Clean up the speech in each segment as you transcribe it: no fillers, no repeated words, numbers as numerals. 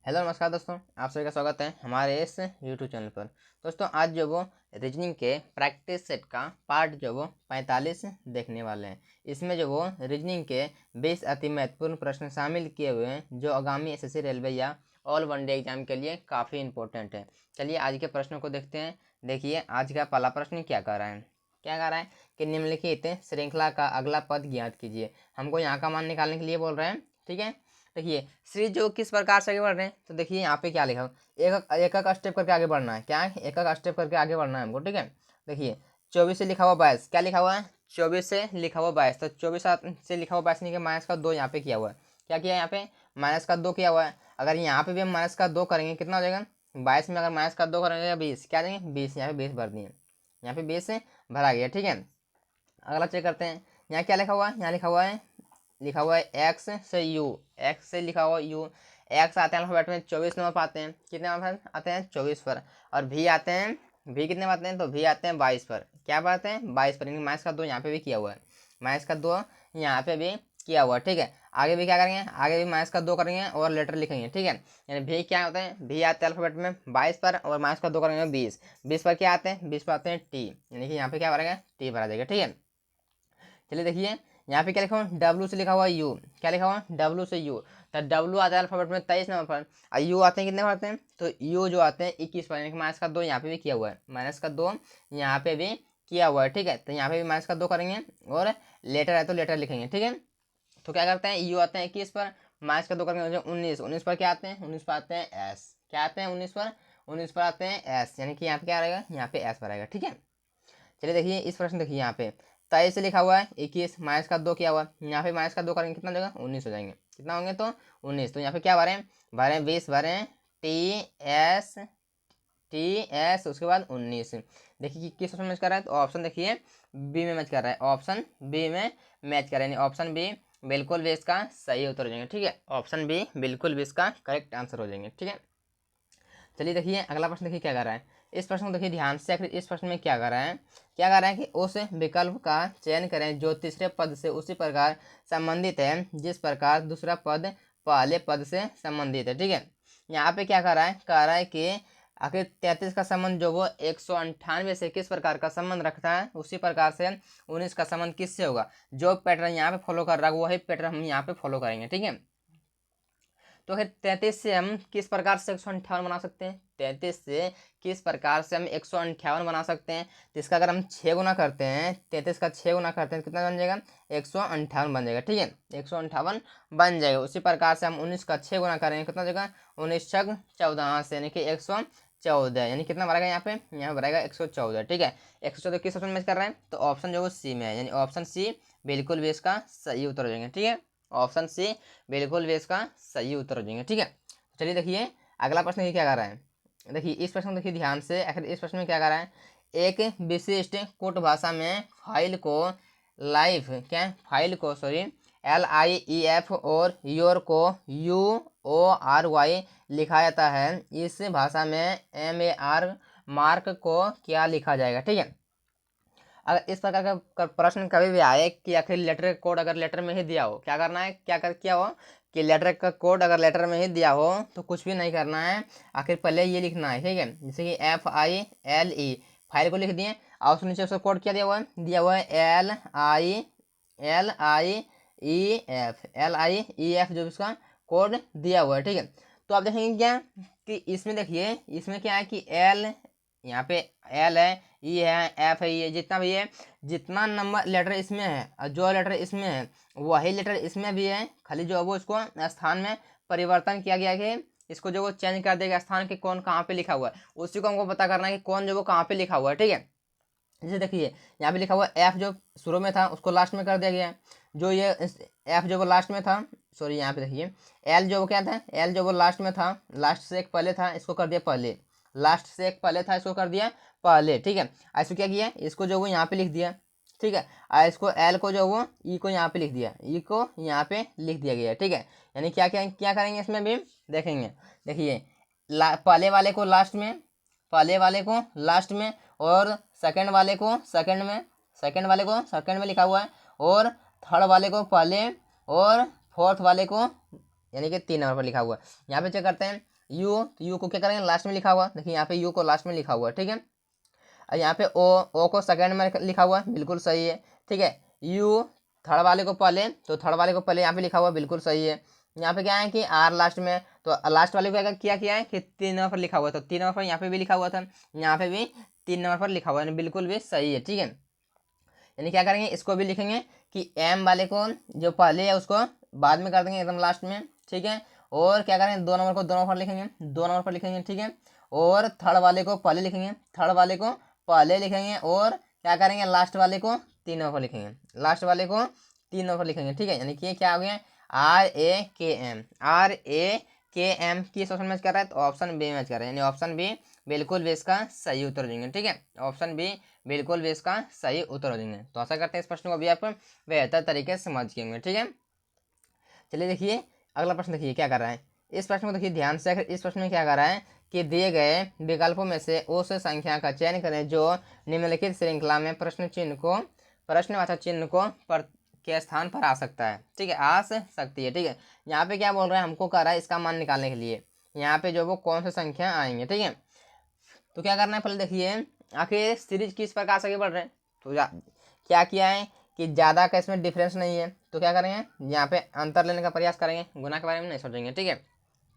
Hello नमस्कार दोस्तों, आप सभी का स्वागत है हमारे इस यूट्यूब चैनल पर। दोस्तों आज जो वो रीजनिंग के प्रैक्टिस सेट का पार्ट जो वो 45 देखने वाले हैं। इसमें जो वो रीजनिंग के 20 अति महत्वपूर्ण प्रश्न शामिल किए हुए हैं जो आगामी एसएससी रेलवे या ऑल वनडे एग्जाम के लिए काफ़ी इंपॉर्टेंट है। चलिए आज के प्रश्नों को देखते हैं। देखिए आज का पहला प्रश्न क्या कह रहा है कि निम्नलिखित श्रृंखला का अगला पद ज्ञात कीजिए। हमको यहाँ का मान निकालने के लिए बोल रहे हैं। ठीक है, देखिए श्री जो किस प्रकार से आगे बढ़ रहे हैं, तो देखिए यहाँ पे क्या लिखा हो, एक एक स्टेप करके आगे बढ़ना है। क्या है, एक एक स्टेप करके आगे बढ़ना है हमको। ठीक है, देखिए 24 से लिखा हुआ 22, क्या लिखा हुआ है 24 से लिखा हुआ 22, तो 24 से लिखा हुआ 22 नहीं कि माइनस का 2 यहाँ पे किया हुआ है। क्या किया यहाँ पे, माइनस का 2 किया हुआ है। अगर यहाँ पे भी हम माइनस का 2 करेंगे कितना हो जाएगा, 22 में अगर माइनस का 2 करेंगे 20, क्या देंगे 20, यहाँ पे 20 भर दिए, यहाँ पे 20 से भरा गया। ठीक है, अगला चेक करते हैं। यहाँ क्या लिखा हुआ है, यहाँ लिखा हुआ है एक्स से यू, एक्स से लिखा हुआ यू। एक्स आते हैं अल्फाबेट में 24 नंबर पर आते हैं, कितने नंबर आते हैं 24 पर। और भी आते हैं, भी कितने आते हैं, तो भी आते हैं 22 पर। क्या बात है 22 पर, माइनस का 2 यहाँ पे भी किया हुआ है, माइनस का 2 यहाँ पे भी किया हुआ है। ठीक है, आगे भी क्या करेंगे, आगे भी माइनस का 2 करेंगे और लेटर लिखेंगे। ठीक है, यानी भी क्या होते हैं, भी आते हैं अल्फाबेट में 22 पर और माइनस का 2 करेंगे 20, 20 पर क्या आते हैं, 20 पर आते हैं टी, यानी कि यहाँ पे क्या भरेगा टी भरा जाएगा। ठीक है, चलिए देखिए यहाँ पे क्या लिखा हुआ, डब्ल्यू से लिखा हुआ यू, क्या लिखा हुआ डब्ल्यू से यू, तो डब्ल्यू आता है अल्फाबेट में 23 नंबर पर, और यू आते हैं कितने पर आते हैं, तो यू जो आते हैं 21 पर, यानी कि माइनस का 2 यहाँ पे भी किया हुआ है, माइनस का 2 यहाँ पे भी किया हुआ है। ठीक है, तो यहाँ पे भी माइनस का 2 करेंगे और लेटर है तो लेटर लिखेंगे। ठीक है, तो क्या करते हैं, यू आते हैं 21 पर, माइनस का 2 करेंगे 19, 19 पर क्या आते हैं, 19 पर आते हैं एस, क्या आते हैं 19 पर, 19 पर आते हैं एस, यानी कि यहाँ पे क्या रहेगा, यहाँ पे एस पर आएगा। ठीक है, चलिए देखिए इस प्रश्न देखिए यहाँ पे 23 से लिखा हुआ है 21, माइनस का 2 किया हुआ है, यहाँ पे माइनस का 2 करेंगे कितना हो जाएगा 19 हो जाएंगे, कितना होंगे तो 19, तो यहाँ पे क्या भरें 20 भरें टी एस उसके बाद 19। देखिए कि किस ऑप्शन मैच कर रहा है, तो ऑप्शन देखिए बी में मैच कर रहा है, ऑप्शन बी में मैच कर रहा है, यानी ऑप्शन बी बिल्कुल भी इसका सही उत्तर हो जाएंगे। ठीक है, ऑप्शन बी बिल्कुल भी इसका करेक्ट आंसर हो जाएंगे। ठीक है, चलिए देखिए अगला प्रश्न देखिए क्या कर रहा है। इस प्रश्न को देखिए ध्यान से, आखिर इस प्रश्न में क्या कर रहा है, कि उस विकल्प का चयन करें जो तीसरे पद से उसी प्रकार संबंधित है जिस प्रकार दूसरा पद पहले पद से संबंधित है। ठीक है, यहाँ पे क्या कह रहा है कि आखिर 33 का संबंध जो वो 198 से किस प्रकार का संबंध रखता है, उसी प्रकार से 19 का संबंध किससे होगा। जो पैटर्न यहाँ पे फॉलो कर रहा है वही पैटर्न हम यहाँ पे फॉलो करेंगे। ठीक है, तो फिर 33 से हम किस प्रकार से 158 बना सकते हैं, 33 से किस प्रकार से हम 158 बना सकते हैं, तो इसका अगर हम 6 गुना करते हैं, 33 का 6 गुना करते हैं तो कितना बन जाएगा 158 बन जाएगा। ठीक है, 158 बन जाएगा। उसी प्रकार से हम 19 का 6 गुना करेंगे कितना हो जाएगा 19 छक 14 से, यानी कि 114, यानी कितना भरेगा यहाँ भरेगा 114। ठीक है, 114 किस ऑप्शन में कर रहे हैं, तो ऑप्शन जो वो सी में है, यानी ऑप्शन सी बिल्कुल भी इसका सही उत्तर हो जाएंगे। ठीक है, ऑप्शन सी बिल्कुल भी इसका सही उत्तर हो जाएंगे। ठीक है, चलिए देखिए अगला प्रश्न ये क्या कर रहा है। देखिए इस प्रश्न को देखिए ध्यान से, आखिर इस प्रश्न में क्या कर रहा है, एक विशिष्ट कूट भाषा में फाइल को LIEF और योर को UORY लिखा जाता है। इस भाषा में MAR मार्क को क्या लिखा जाएगा। ठीक है, अगर इस प्रकार का प्रश्न कभी भी आए कि आखिर लेटर का कोड अगर लेटर में ही दिया हो, क्या करना है, किया हो कि लेटर का कोड अगर लेटर में ही दिया हो तो कुछ भी नहीं करना है, आखिर पहले ये लिखना है। ठीक है, जैसे कि FILE फाइल को लिख दिए और उसके नीचे उसका कोड क्या दिया हुआ है LIEF जो इसका कोड दिया हुआ है। ठीक है, तो आप देखेंगे क्या कि इसमें देखिए इसमें क्या है कि एल, यहाँ पे एल है, ई है, एफ है, ये जितना भी है, जितना नंबर लेटर इसमें है और जो लेटर इसमें है वही लेटर इसमें भी है, खाली जो है वो इसको स्थान में परिवर्तन किया गया है, इसको जो वो चेंज कर देगा स्थान के कौन कहाँ पे लिखा हुआ है, उसी को हमको पता करना है कि कौन जो वो कहाँ पे लिखा हुआ है। ठीक है, जैसे देखिए यहाँ पे लिखा हुआ एफ जो शुरू में था उसको लास्ट में कर दिया गया, जो ये एफ जो वो लास्ट में था, सॉरी यहाँ पे देखिए एल जो वो क्या था, एल जो वो लास्ट में था, लास्ट से एक पहले था इसको कर दिया पहले, लास्ट से एक पहले था इसको कर दिया पहले। ठीक है, ऐसे क्या किया, इसको जो वो यहाँ पे लिख दिया। ठीक है, और इसको एल को जो वो ई को यहाँ पे लिख दिया, ई को यहाँ पे लिख दिया गया। ठीक है, यानी क्या करेंगे इसमें भी देखेंगे। देखिए पहले वाले को लास्ट में और सेकंड वाले को सेकंड में लिखा हुआ है, और थर्ड वाले को पहले और फोर्थ वाले को यानी कि 3 नंबर पर लिखा हुआ है। यहाँ पे चेक करते हैं, यू, तो यू को क्या करेंगे लास्ट में लिखा हुआ, देखिए यहाँ पे यू को लास्ट में लिखा हुआ है, ठीक है। और यहाँ पे ओ को सेकंड में लिखा हुआ है, बिल्कुल सही है, ठीक है। यू थर्ड वाले को पहले, तो थर्ड वाले को पहले यहाँ पे लिखा हुआ है, बिल्कुल सही है। यहाँ पे क्या है कि आर लास्ट में, तो लास्ट वाले को क्या किया है कि 3 नंबर पर लिखा हुआ था, 3 नंबर पर यहाँ पे भी लिखा हुआ था, यहाँ पे भी 3 नंबर पर लिखा हुआ है, बिल्कुल भी सही है, ठीक है। यानी क्या करेंगे, इसको भी लिखेंगे कि एम वाले को जो पहले है उसको बाद में कर देंगे एकदम लास्ट में, ठीक है। और क्या करेंगे, 2 नंबर को 2 नंबर पर लिखेंगे, 2 नंबर पर लिखेंगे, ठीक है। और थर्ड वाले को पहले लिखेंगे, थर्ड वाले को पहले लिखेंगे, और क्या करेंगे लास्ट वाले को 3 नंबर पर लिखेंगे, लास्ट वाले को 3 नंबर पर लिखेंगे, ठीक है। यानी कि क्या हो गया, RAKM, RAKM किस ऑप्शन मैच कर रहा है, तो ऑप्शन बी मैच कर रहा है, यानी ऑप्शन बी बिल्कुल भी इसका सही उत्तर हो जाएंगे, ठीक है। ऑप्शन बी बिल्कुल भी इसका सही उत्तर हो जाएंगे। तो आशा करते हैं इस प्रश्न को भी आप बेहतर तरीके से समझ गए होंगे, ठीक है। चलिए देखिए अगला प्रश्न, देखिए क्या कर रहा है इस प्रश्न को, देखिए ध्यान से। इस प्रश्न में क्या कर रहा है कि दिए गए विकल्पों में से उस संख्या का चयन करें जो निम्नलिखित श्रृंखला में प्रश्नवाचक चिन्ह को के स्थान पर आ सकता है, ठीक है, आ सकती है, ठीक है। यहाँ पे क्या बोल रहा है, हमको कर रहा है इसका मान निकालने के लिए, यहाँ पे जो वो कौन सी संख्या आएंगे, ठीक है। तो क्या करना है, पहले देखिए आखिर सीरीज किस प्रकार से आगे बढ़ रहे हैं। तो क्या किया है कि ज़्यादा का इसमें डिफरेंस नहीं है, तो क्या करेंगे यहाँ पे अंतर लेने का प्रयास करेंगे, गुना के बारे में नहीं सोचेंगे, ठीक है,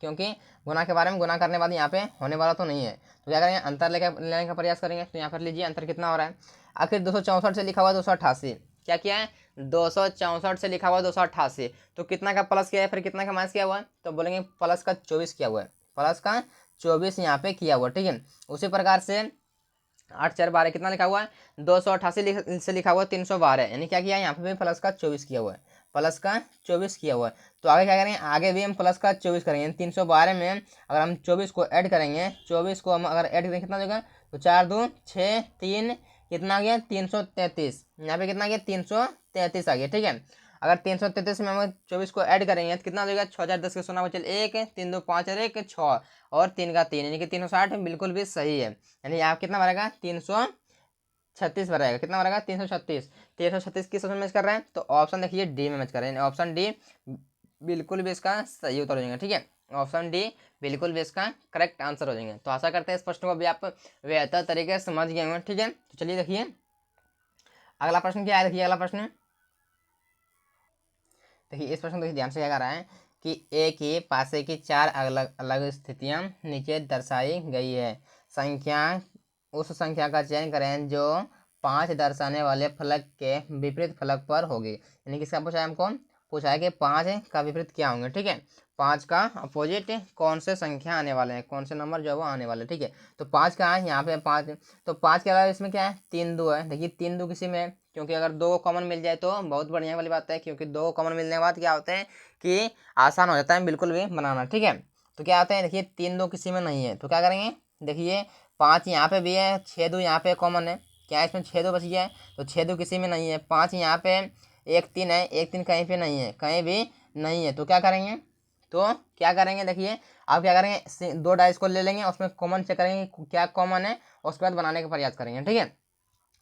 क्योंकि गुना के बारे में गुना करने बाद यहाँ पे होने वाला तो नहीं है। तो क्या करेंगे, अंतर लेने का प्रयास करेंगे। तो यहाँ पर लीजिए अंतर कितना हो रहा है, आखिर 264 से लिखा हुआ 288, क्या किया है 264 से लिखा हुआ 288, तो कितना का प्लस किया है, फिर कितना का माइनस किया हुआ है, तो बोलेंगे प्लस का 24 किया हुआ है, प्लस का 24 यहाँ पे किया हुआ, ठीक है। उसी प्रकार से 8 4 12 कितना लिखा हुआ है, 288 से लिखा हुआ है 312, यानी क्या किया है यहाँ पे भी प्लस का 24 किया हुआ है, प्लस का 24 किया हुआ है। तो आगे क्या करेंगे, आगे भी हम प्लस का 24 करेंगे, 312 में अगर हम 24 को ऐड करेंगे, 24 को हम अगर ऐड करेंगे कितना हो जाएगा, तो 4 2 6 3 कितना आ गया 333, यहाँ पे कितना आ गया 333 आ गया, ठीक है। अगर 333 में हम 24 को ऐड करेंगे तो कितना हो जाएगा, 6010 के 16 बचल 1 3 2 5 और 1 6 और 3 का 3, यानी कि 360 बिल्कुल भी सही है। यानी आप कितना बनेगा 336 बनेगा, कितना बनेगा 336, 336 किस ऑप्शन में मैच कर रहे हैं, तो ऑप्शन देखिए डी में मैच कर रहे हैं, ऑप्शन डी बिल्कुल भी इसका सही उत्तर हो जाएगा, ठीक है। ऑप्शन डी बिल्कुल भी इसका करेक्ट आंसर हो जाएंगे। तो आशा करते हैं इस प्रश्न को भी आप बेहतर तरीके से समझ गए होंगे, ठीक है। तो चलिए देखिए अगला प्रश्न क्या है, देखिए अगला प्रश्न, देखिए इस प्रश्न देखिए ध्यान से क्या कर रहा है कि ए के पासे की 4 अलग अलग स्थितियां नीचे दर्शाई गई है, संख्या उस संख्या का चयन करें जो 5 दर्शाने वाले फलक के विपरीत फलक पर होगी। यानी किसका पूछा है हमको, पूछा है कि 5 का विपरीत क्या होंगे, ठीक है, 5 का अपोजिट कौन से संख्या आने वाले हैं, कौन से नंबर जो है वो आने वाले, ठीक है। तो 5 का है यहाँ पे 5, तो 5 के अलावा इसमें क्या है 3 2 है, देखिए 3 2 किसी में, क्योंकि अगर 2 कॉमन मिल जाए तो बहुत बढ़िया वाली बात है, क्योंकि 2 कॉमन मिलने के बाद क्या होता है कि आसान हो जाता है बिल्कुल भी बनाना, ठीक है। तो क्या होता है देखिए 3 2 किसी में नहीं है, तो क्या करेंगे, देखिए 5 यहाँ पे भी है, 6 2 यहाँ पे कॉमन है, क्या इसमें 6 2 बच गया है, तो 6 2 किसी में नहीं है, 5 यहाँ पे 1 3 है, 1 3 कहीं पे नहीं है, कहीं भी नहीं है, तो क्या करेंगे, तो क्या करेंगे देखिए आप क्या करेंगे 2 डाइस को ले लेंगे, उसमें कॉमन चेक करेंगे क्या कॉमन है, उसके बाद बनाने का प्रयास करेंगे, ठीक है।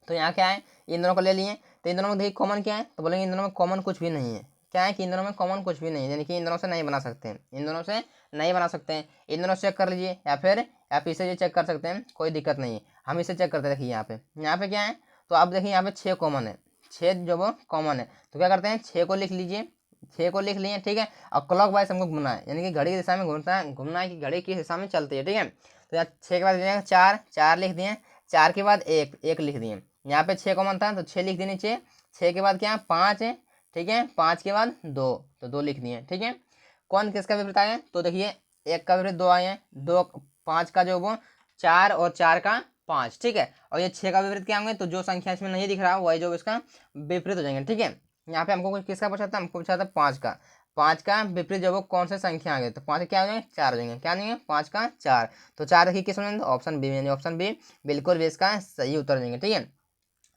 तो यहाँ क्या है, इन दोनों को ले लिए, तो इन दोनों में देखिए कॉमन क्या है, तो बोलेंगे इन दोनों में कॉमन कुछ भी नहीं है, क्या है कि इन दोनों में कॉमन कुछ भी नहीं है, यानी कि इन दोनों से नहीं बना सकते हैं, इन दोनों से नहीं बना सकते हैं, इन दोनों से चेक कर लीजिए, या फिर आप इसे चेक कर सकते हैं, कोई दिक्कत नहीं है। हम इसे चेक करते हैं, देखिए यहाँ पे क्या है, तो आप देखिए यहाँ पे 6 कॉमन है, 6 जो वो कॉमन है, तो क्या करते हैं 6 को लिख लीजिए, 6 को लिख लिए, ठीक है। और क्लॉक वाइज हमको घूमना है, यानी कि घड़ी की दिशा में घूमना है कि घड़ी की दिशा में चलती है, ठीक है। तो यहाँ 6 के बाद 4 4 लिख दिए, 4 के बाद 1 लिख दिए, यहाँ पे 6 कॉमन था तो 6 लिख दिए नीचे, 6 के बाद क्या 5 है, ठीक है, 5 के बाद 2, तो 2 लिख दिए, ठीक है। कौन किसका विपरीत आया, तो देखिए 1 का विपरीत 2 आए हैं, 2 5 का जो वो 4 और 4 का 5, ठीक है। और ये 6 का विपरीत क्या होंगे, तो जो संख्या इसमें नहीं दिख रहा वही जो इसका विपरीत हो जाएंगे, ठीक है। यहाँ पे हमको किसका पूछा था, हमको पूछा था 5 का विपरीत जो वो कौन से संख्या आ गए, तो 5 क्या हो जाएंगे 4 हो जाएंगे, क्या नहीं है 5 का 4, तो 4 देखिए किस में, ऑप्शन बी में, ऑप्शन बी बिल्कुल भी इसका सही उत्तर हो जाएंगे, ठीक है।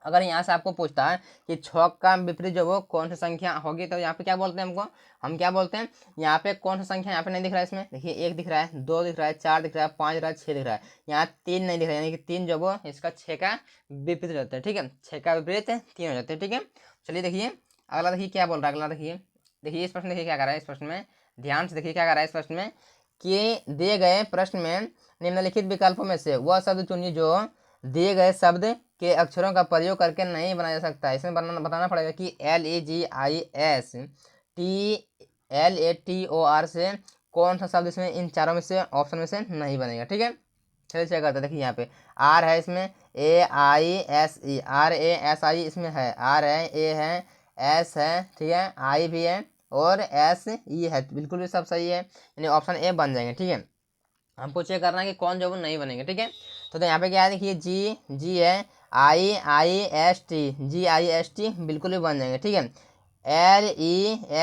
अगर यहाँ से आपको पूछता है कि 6 का विपरीत जो वो कौन सी संख्या होगी, तो यहाँ पे क्या बोलते हैं हमको, हम क्या बोलते हैं, यहाँ पे कौन सा संख्या यहाँ पे नहीं दिख रहा है, इसमें देखिए 1 दिख रहा है, 2 दिख रहा है, 4 दिख रहा है, 5 दिख रहा है, 6 दिख रहा है, यहाँ 3 नहीं दिख रहा है, यानी कि 3 जो वो इसका 6 का विपरीत हो जाता है, ठीक है, 6 का विपरीत 3 हो जाते हैं, ठीक है। चलिए देखिए अगला देखिए क्या बोल रहा है, अगला देखिए, देखिए इस प्रश्न देखिए क्या कर रहा है, इस प्रश्न में ध्यान से देखिए क्या कर रहा है, इस प्रश्न में कि दिए गए प्रश्न में निम्नलिखित विकल्पों में से वह शब्द चुनिए जो दिए गए शब्द के अक्षरों का प्रयोग करके नहीं बनाया जा सकता। इसमें बताना पड़ेगा कि LEGISTLATOR से कौन सा शब्द इसमें इन चारों में से ऑप्शन में से नहीं बनेगा। ठीक है, चलिए चेक करते हैं। देखिए यहाँ पे आर है, इसमें AISE, RASI इसमें है, आर है, ए है, एस है, ठीक है, आई भी है और SE है, बिल्कुल भी सब सही है, यानी ऑप्शन ए बन जाएंगे। ठीक है, हमको चेक करना है कि कौन जो वो नहीं बनेंगे। ठीक है, तो यहाँ पे क्या है, देखिए जी है, GIST बिल्कुल भी बन जाएंगे। ठीक है,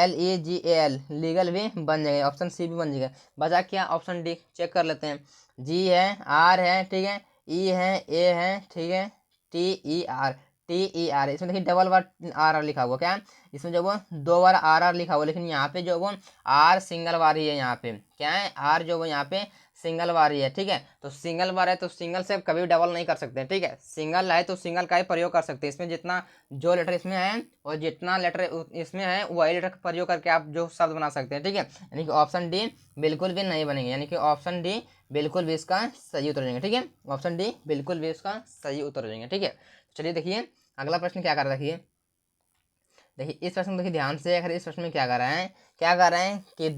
LEGAL लीगल भी बन जाएंगे, ऑप्शन सी भी बन जाएगा। बचा क्या, ऑप्शन डी। चेक कर लेते हैं। जी है, आर है, ठीक है, ई है, ए है, ठीक है, TER इसमें देखिए डबल बार RR लिखा हुआ, क्या इसमें जो वो 2 बार RR लिखा हुआ, लेकिन यहाँ पे जो वो आर सिंगल बार ही है। यहाँ पे क्या है, आर जो वो यहाँ पे सिंगल बार ही है। ठीक है, तो सिंगल बार है तो सिंगल से कभी डबल नहीं कर सकते। ठीक है, सिंगल है तो सिंगल का ही प्रयोग कर सकते हैं। इसमें जितना जो लेटर इसमें है और जितना लेटर इसमें है वही लेटर का प्रयोग करके आप जो शब्द बना सकते हैं। ठीक है, यानी कि ऑप्शन डी बिल्कुल भी नहीं बनेंगे, यानी कि ऑप्शन डी बिल्कुल भी इसका सही उत्तर हो जाएंगे। ठीक है, ऑप्शन डी बिल्कुल भी इसका सही उत्तर हो जाएंगे। ठीक है, चलिए देखिए अगला प्रश्न क्या कर रहा है। देखिए इस प्रश्न में देखिए ध्यान से, अगर इस प्रश्न में क्या कर रहे हैं कि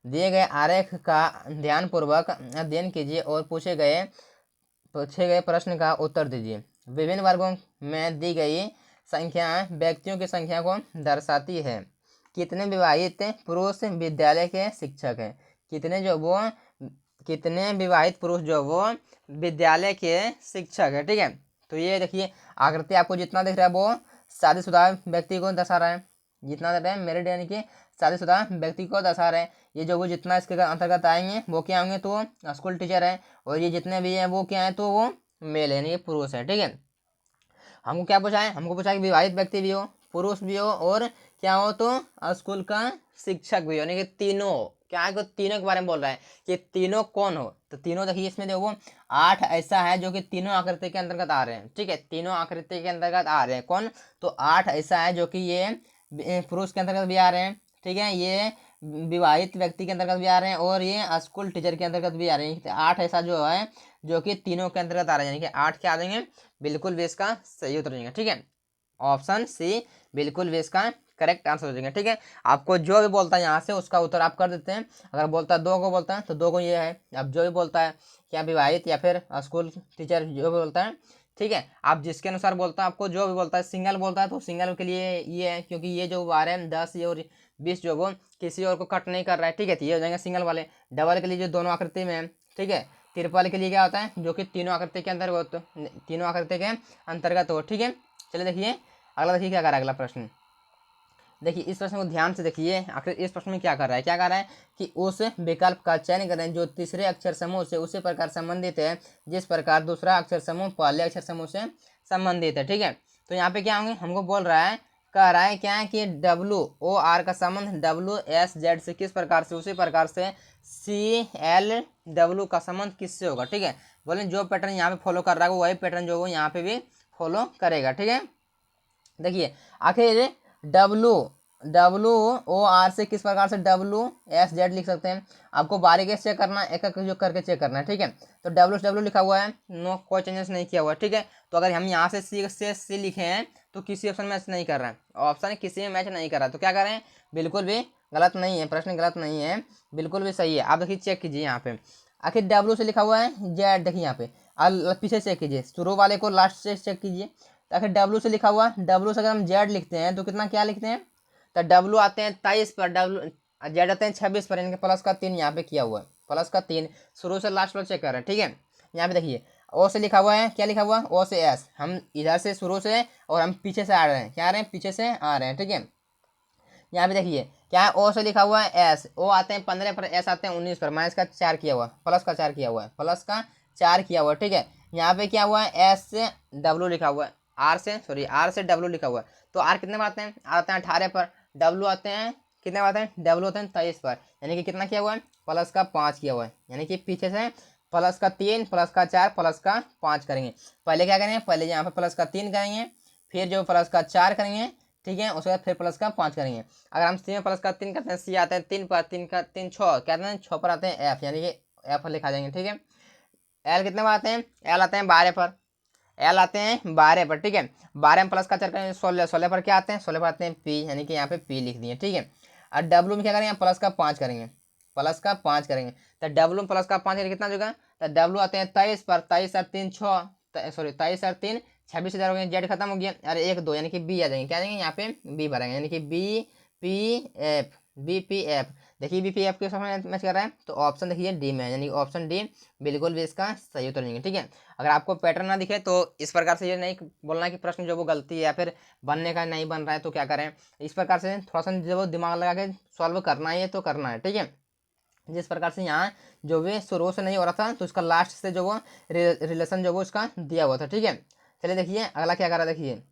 दिए गए आरेख का ध्यानपूर्वक अध्ययन कीजिए और पूछे गए प्रश्न का उत्तर दीजिए। विभिन्न वर्गों में दी गई संख्या व्यक्तियों की संख्या को दर्शाती है। कितने विवाहित पुरुष विद्यालय के शिक्षक हैं? कितने विवाहित पुरुष जो वो विद्यालय के शिक्षक है। ठीक है, तो ये देखिए आकृति आपको जितना दिख रहा है वो शादीशुदा व्यक्ति को दर्शा रहा है, जितना दे रहा है मेरिड यानी कि शादीशुदा व्यक्ति को दर्शा रहे हैं। ये जो वो जितना इसके अंतर्गत आएंगे वो क्या होंगे, तो स्कूल टीचर है, और ये जितने भी हैं वो क्या है, तो वो मेल है, यानी कि पुरुष है। ठीक है, हमको क्या पूछा है, हमको पूछा है कि विवाहित व्यक्ति भी हो, पुरुष भी हो और क्या हो, तो स्कूल का शिक्षक भी हो, यानी कि तीनों क्या है, तीनों के बारे में बोल रहा है कि तीनों कौन हो। तो तीनों देखिए इसमें देखो 8 ऐसा है जो कि तीनों आकृति के अंतर्गत आ रहे हैं। ठीक है, तीनों आकृति के अंतर्गत आ रहे हैं कौन, तो 8 ऐसा है जो कि ये पुरुष के अंतर्गत भी आ रहे हैं। ठीक है, ये विवाहित व्यक्ति के अंतर्गत भी आ रहे हैं और ये स्कूल टीचर के अंतर्गत भी आ रहे हैं। 8 ऐसा जो है जो कि तीनों के अंतर्गत आ रहे हैं, यानी कि 8 क्या आ जाएंगे, बिल्कुल भी इसका सही उत्तर हो जाएगा। ठीक है, ऑप्शन सी बिल्कुल भी इसका करेक्ट आंसर हो जाएगा। ठीक है, आपको जो भी बोलता है यहाँ से उसका उत्तर आप कर देते हैं। अगर बोलता है 2 को बोलता है तो 2 को ये है। अब जो भी बोलता है क्या विवाहित या फिर स्कूल टीचर जो भी बोलता है, ठीक है, आप जिसके अनुसार बोलता है, आपको जो भी बोलता है, सिंगल बोलता है तो सिंगल के लिए ये है, क्योंकि ये जो 12 10 और 20 जो वो किसी और को कट नहीं कर रहा है। ठीक है, तो ये हो जाएंगे सिंगल वाले। डबल के लिए जो दोनों आकृति में है, ठीक है, ट्रिपल के लिए क्या होता है, जो कि तीनों आकृति के अंतर्गत हो। ठीक है, चलिए देखिए अगला, देखिए क्या कर रहा है अगला प्रश्न। देखिए इस प्रश्न को ध्यान से देखिए, आखिर इस प्रश्न में क्या कर रहा है कि उस विकल्प का चयन करें जो तीसरे अक्षर समूह से उसी प्रकार संबंधित है जिस प्रकार दूसरा अक्षर समूह पहले अक्षर समूह से संबंधित है। ठीक है, तो यहाँ पे क्या होंगे, हमको कह रहा है क्या है कि WOR का संबंध WSZ से किस प्रकार से, उसी प्रकार से CLW का संबंध किससे होगा। ठीक है, बोले जो पैटर्न यहाँ पे फॉलो कर रहा है वही पैटर्न जो वो यहाँ पे भी फॉलो करेगा। ठीक है, देखिए आखिर WOR से किस प्रकार से WSZ लिख सकते हैं, आपको बारीकी से चेक करना है, एक एक जो करके चेक करना है। ठीक है, तो W लिखा हुआ है, नो कोई चेंजेस नहीं किया हुआ है। ठीक है, तो अगर हम यहाँ से C लिखे हैं तो किसी ऑप्शन मैच नहीं कर रहा है, ऑप्शन किसी में मैच नहीं कर रहा है, तो क्या करें, बिल्कुल भी गलत नहीं है, प्रश्न गलत नहीं है, बिल्कुल भी सही है। आप देखिए चेक कीजिए यहाँ पे, आखिर W से लिखा हुआ है Z, देखिए यहाँ पे पीछे चेक कीजिए, शुरू वाले को लास्ट से चेक कीजिए। तो आखिर W से लिखा हुआ, W से अगर हम Z लिखते हैं तो कितना क्या लिखते हैं, तो W आते हैं 23 पर, Z आते हैं 26 पर, इनके प्लस का 3 यहाँ पे किया हुआ है, प्लस का 3 शुरू से लास्ट पर चेक कर रहे हैं। ठीक है, यहाँ पे देखिए O से लिखा हुआ है, क्या लिखा हुआ है, O से S, हम इधर से शुरू से और हम पीछे से आ रहे हैं, क्या आ रहे हैं, पीछे से आ रहे हैं। ठीक है, यहाँ पे देखिए क्या है, O से लिखा हुआ है S, O आते हैं 15 पर, S आते हैं 19 पर, माइनस का 4 किया हुआ, प्लस का 4 किया हुआ है, प्लस का 4 किया हुआ है। ठीक है, यहाँ पे क्या हुआ है, S से W लिखा हुआ है, R से W लिखा हुआ है, तो R कितने पर आते हैं, आते हैं 18 पर, W आते हैं कितने पर आते हैं, W आते हैं 23 पर, यानी कि कितना किया हुआ है, प्लस का 5 किया हुआ है, यानी कि पीछे से प्लस का 3 प्लस का 4 प्लस का 5 करेंगे। पहले क्या करेंगे, पहले यहाँ पे प्लस का 3 करेंगे, फिर जो प्लस का 4 करेंगे, ठीक है। उसके बाद फिर प्लस का 5 करेंगे। अगर हम सी में प्लस का 3 करते हैं, सी आते हैं 3 पर, 3 का 3 6 कहते हैं, 6 पर आते हैं एफ, यानी कि एफ लिखा जाएंगे। ठीक है। एल कितने पर आते हैं, एल आते हैं 12 पर, एल आते हैं 12 पर। ठीक है। 12 में प्लस का 4 करेंगे 16, 16 पर क्या आते हैं, 16 पर आते हैं पी, यानी कि यहाँ पे पी लिख दिए। ठीक है। और डब्ल्यू में क्या करेंगे, प्लस का 5 करेंगे, प्लस का 5 करेंगे। तो डब्ल्यू में प्लस का 5 करेंगे कितना होगा, तो डब्ल्यू आते हैं 23 पर, 23 और 3 6, सॉरी 23 और 3 26,000 हो गए, जेड खत्म हो गया, अरे 1 2, यानी कि बी आ जाएंगे, क्या आ जाएंगे यहाँ पे बी भरेंगे, यानी कि B P F, B P F. देखिए बी पी एफ के साथ मैच कर रहा है, तो ऑप्शन देखिए डी में, यानी कि ऑप्शन डी बिल्कुल भी इसका सही उत्तर नहीं है। ठीक है। अगर आपको पैटर्न ना दिखे तो इस प्रकार से ये नहीं बोलना कि प्रश्न जो वो गलती है या फिर बनने का नहीं बन रहा है तो क्या करें, इस प्रकार से थोड़ा सा जब वो दिमाग लगा के सॉल्व करना है तो करना है। ठीक है। जिस प्रकार से यहाँ जो भी शुरू से नहीं हो रहा था तो उसका लास्ट से जो वो रिलेशन जो वो उसका दिया हुआ था। ठीक है। चलिए देखिए अगला क्या कर रहा है, देखिए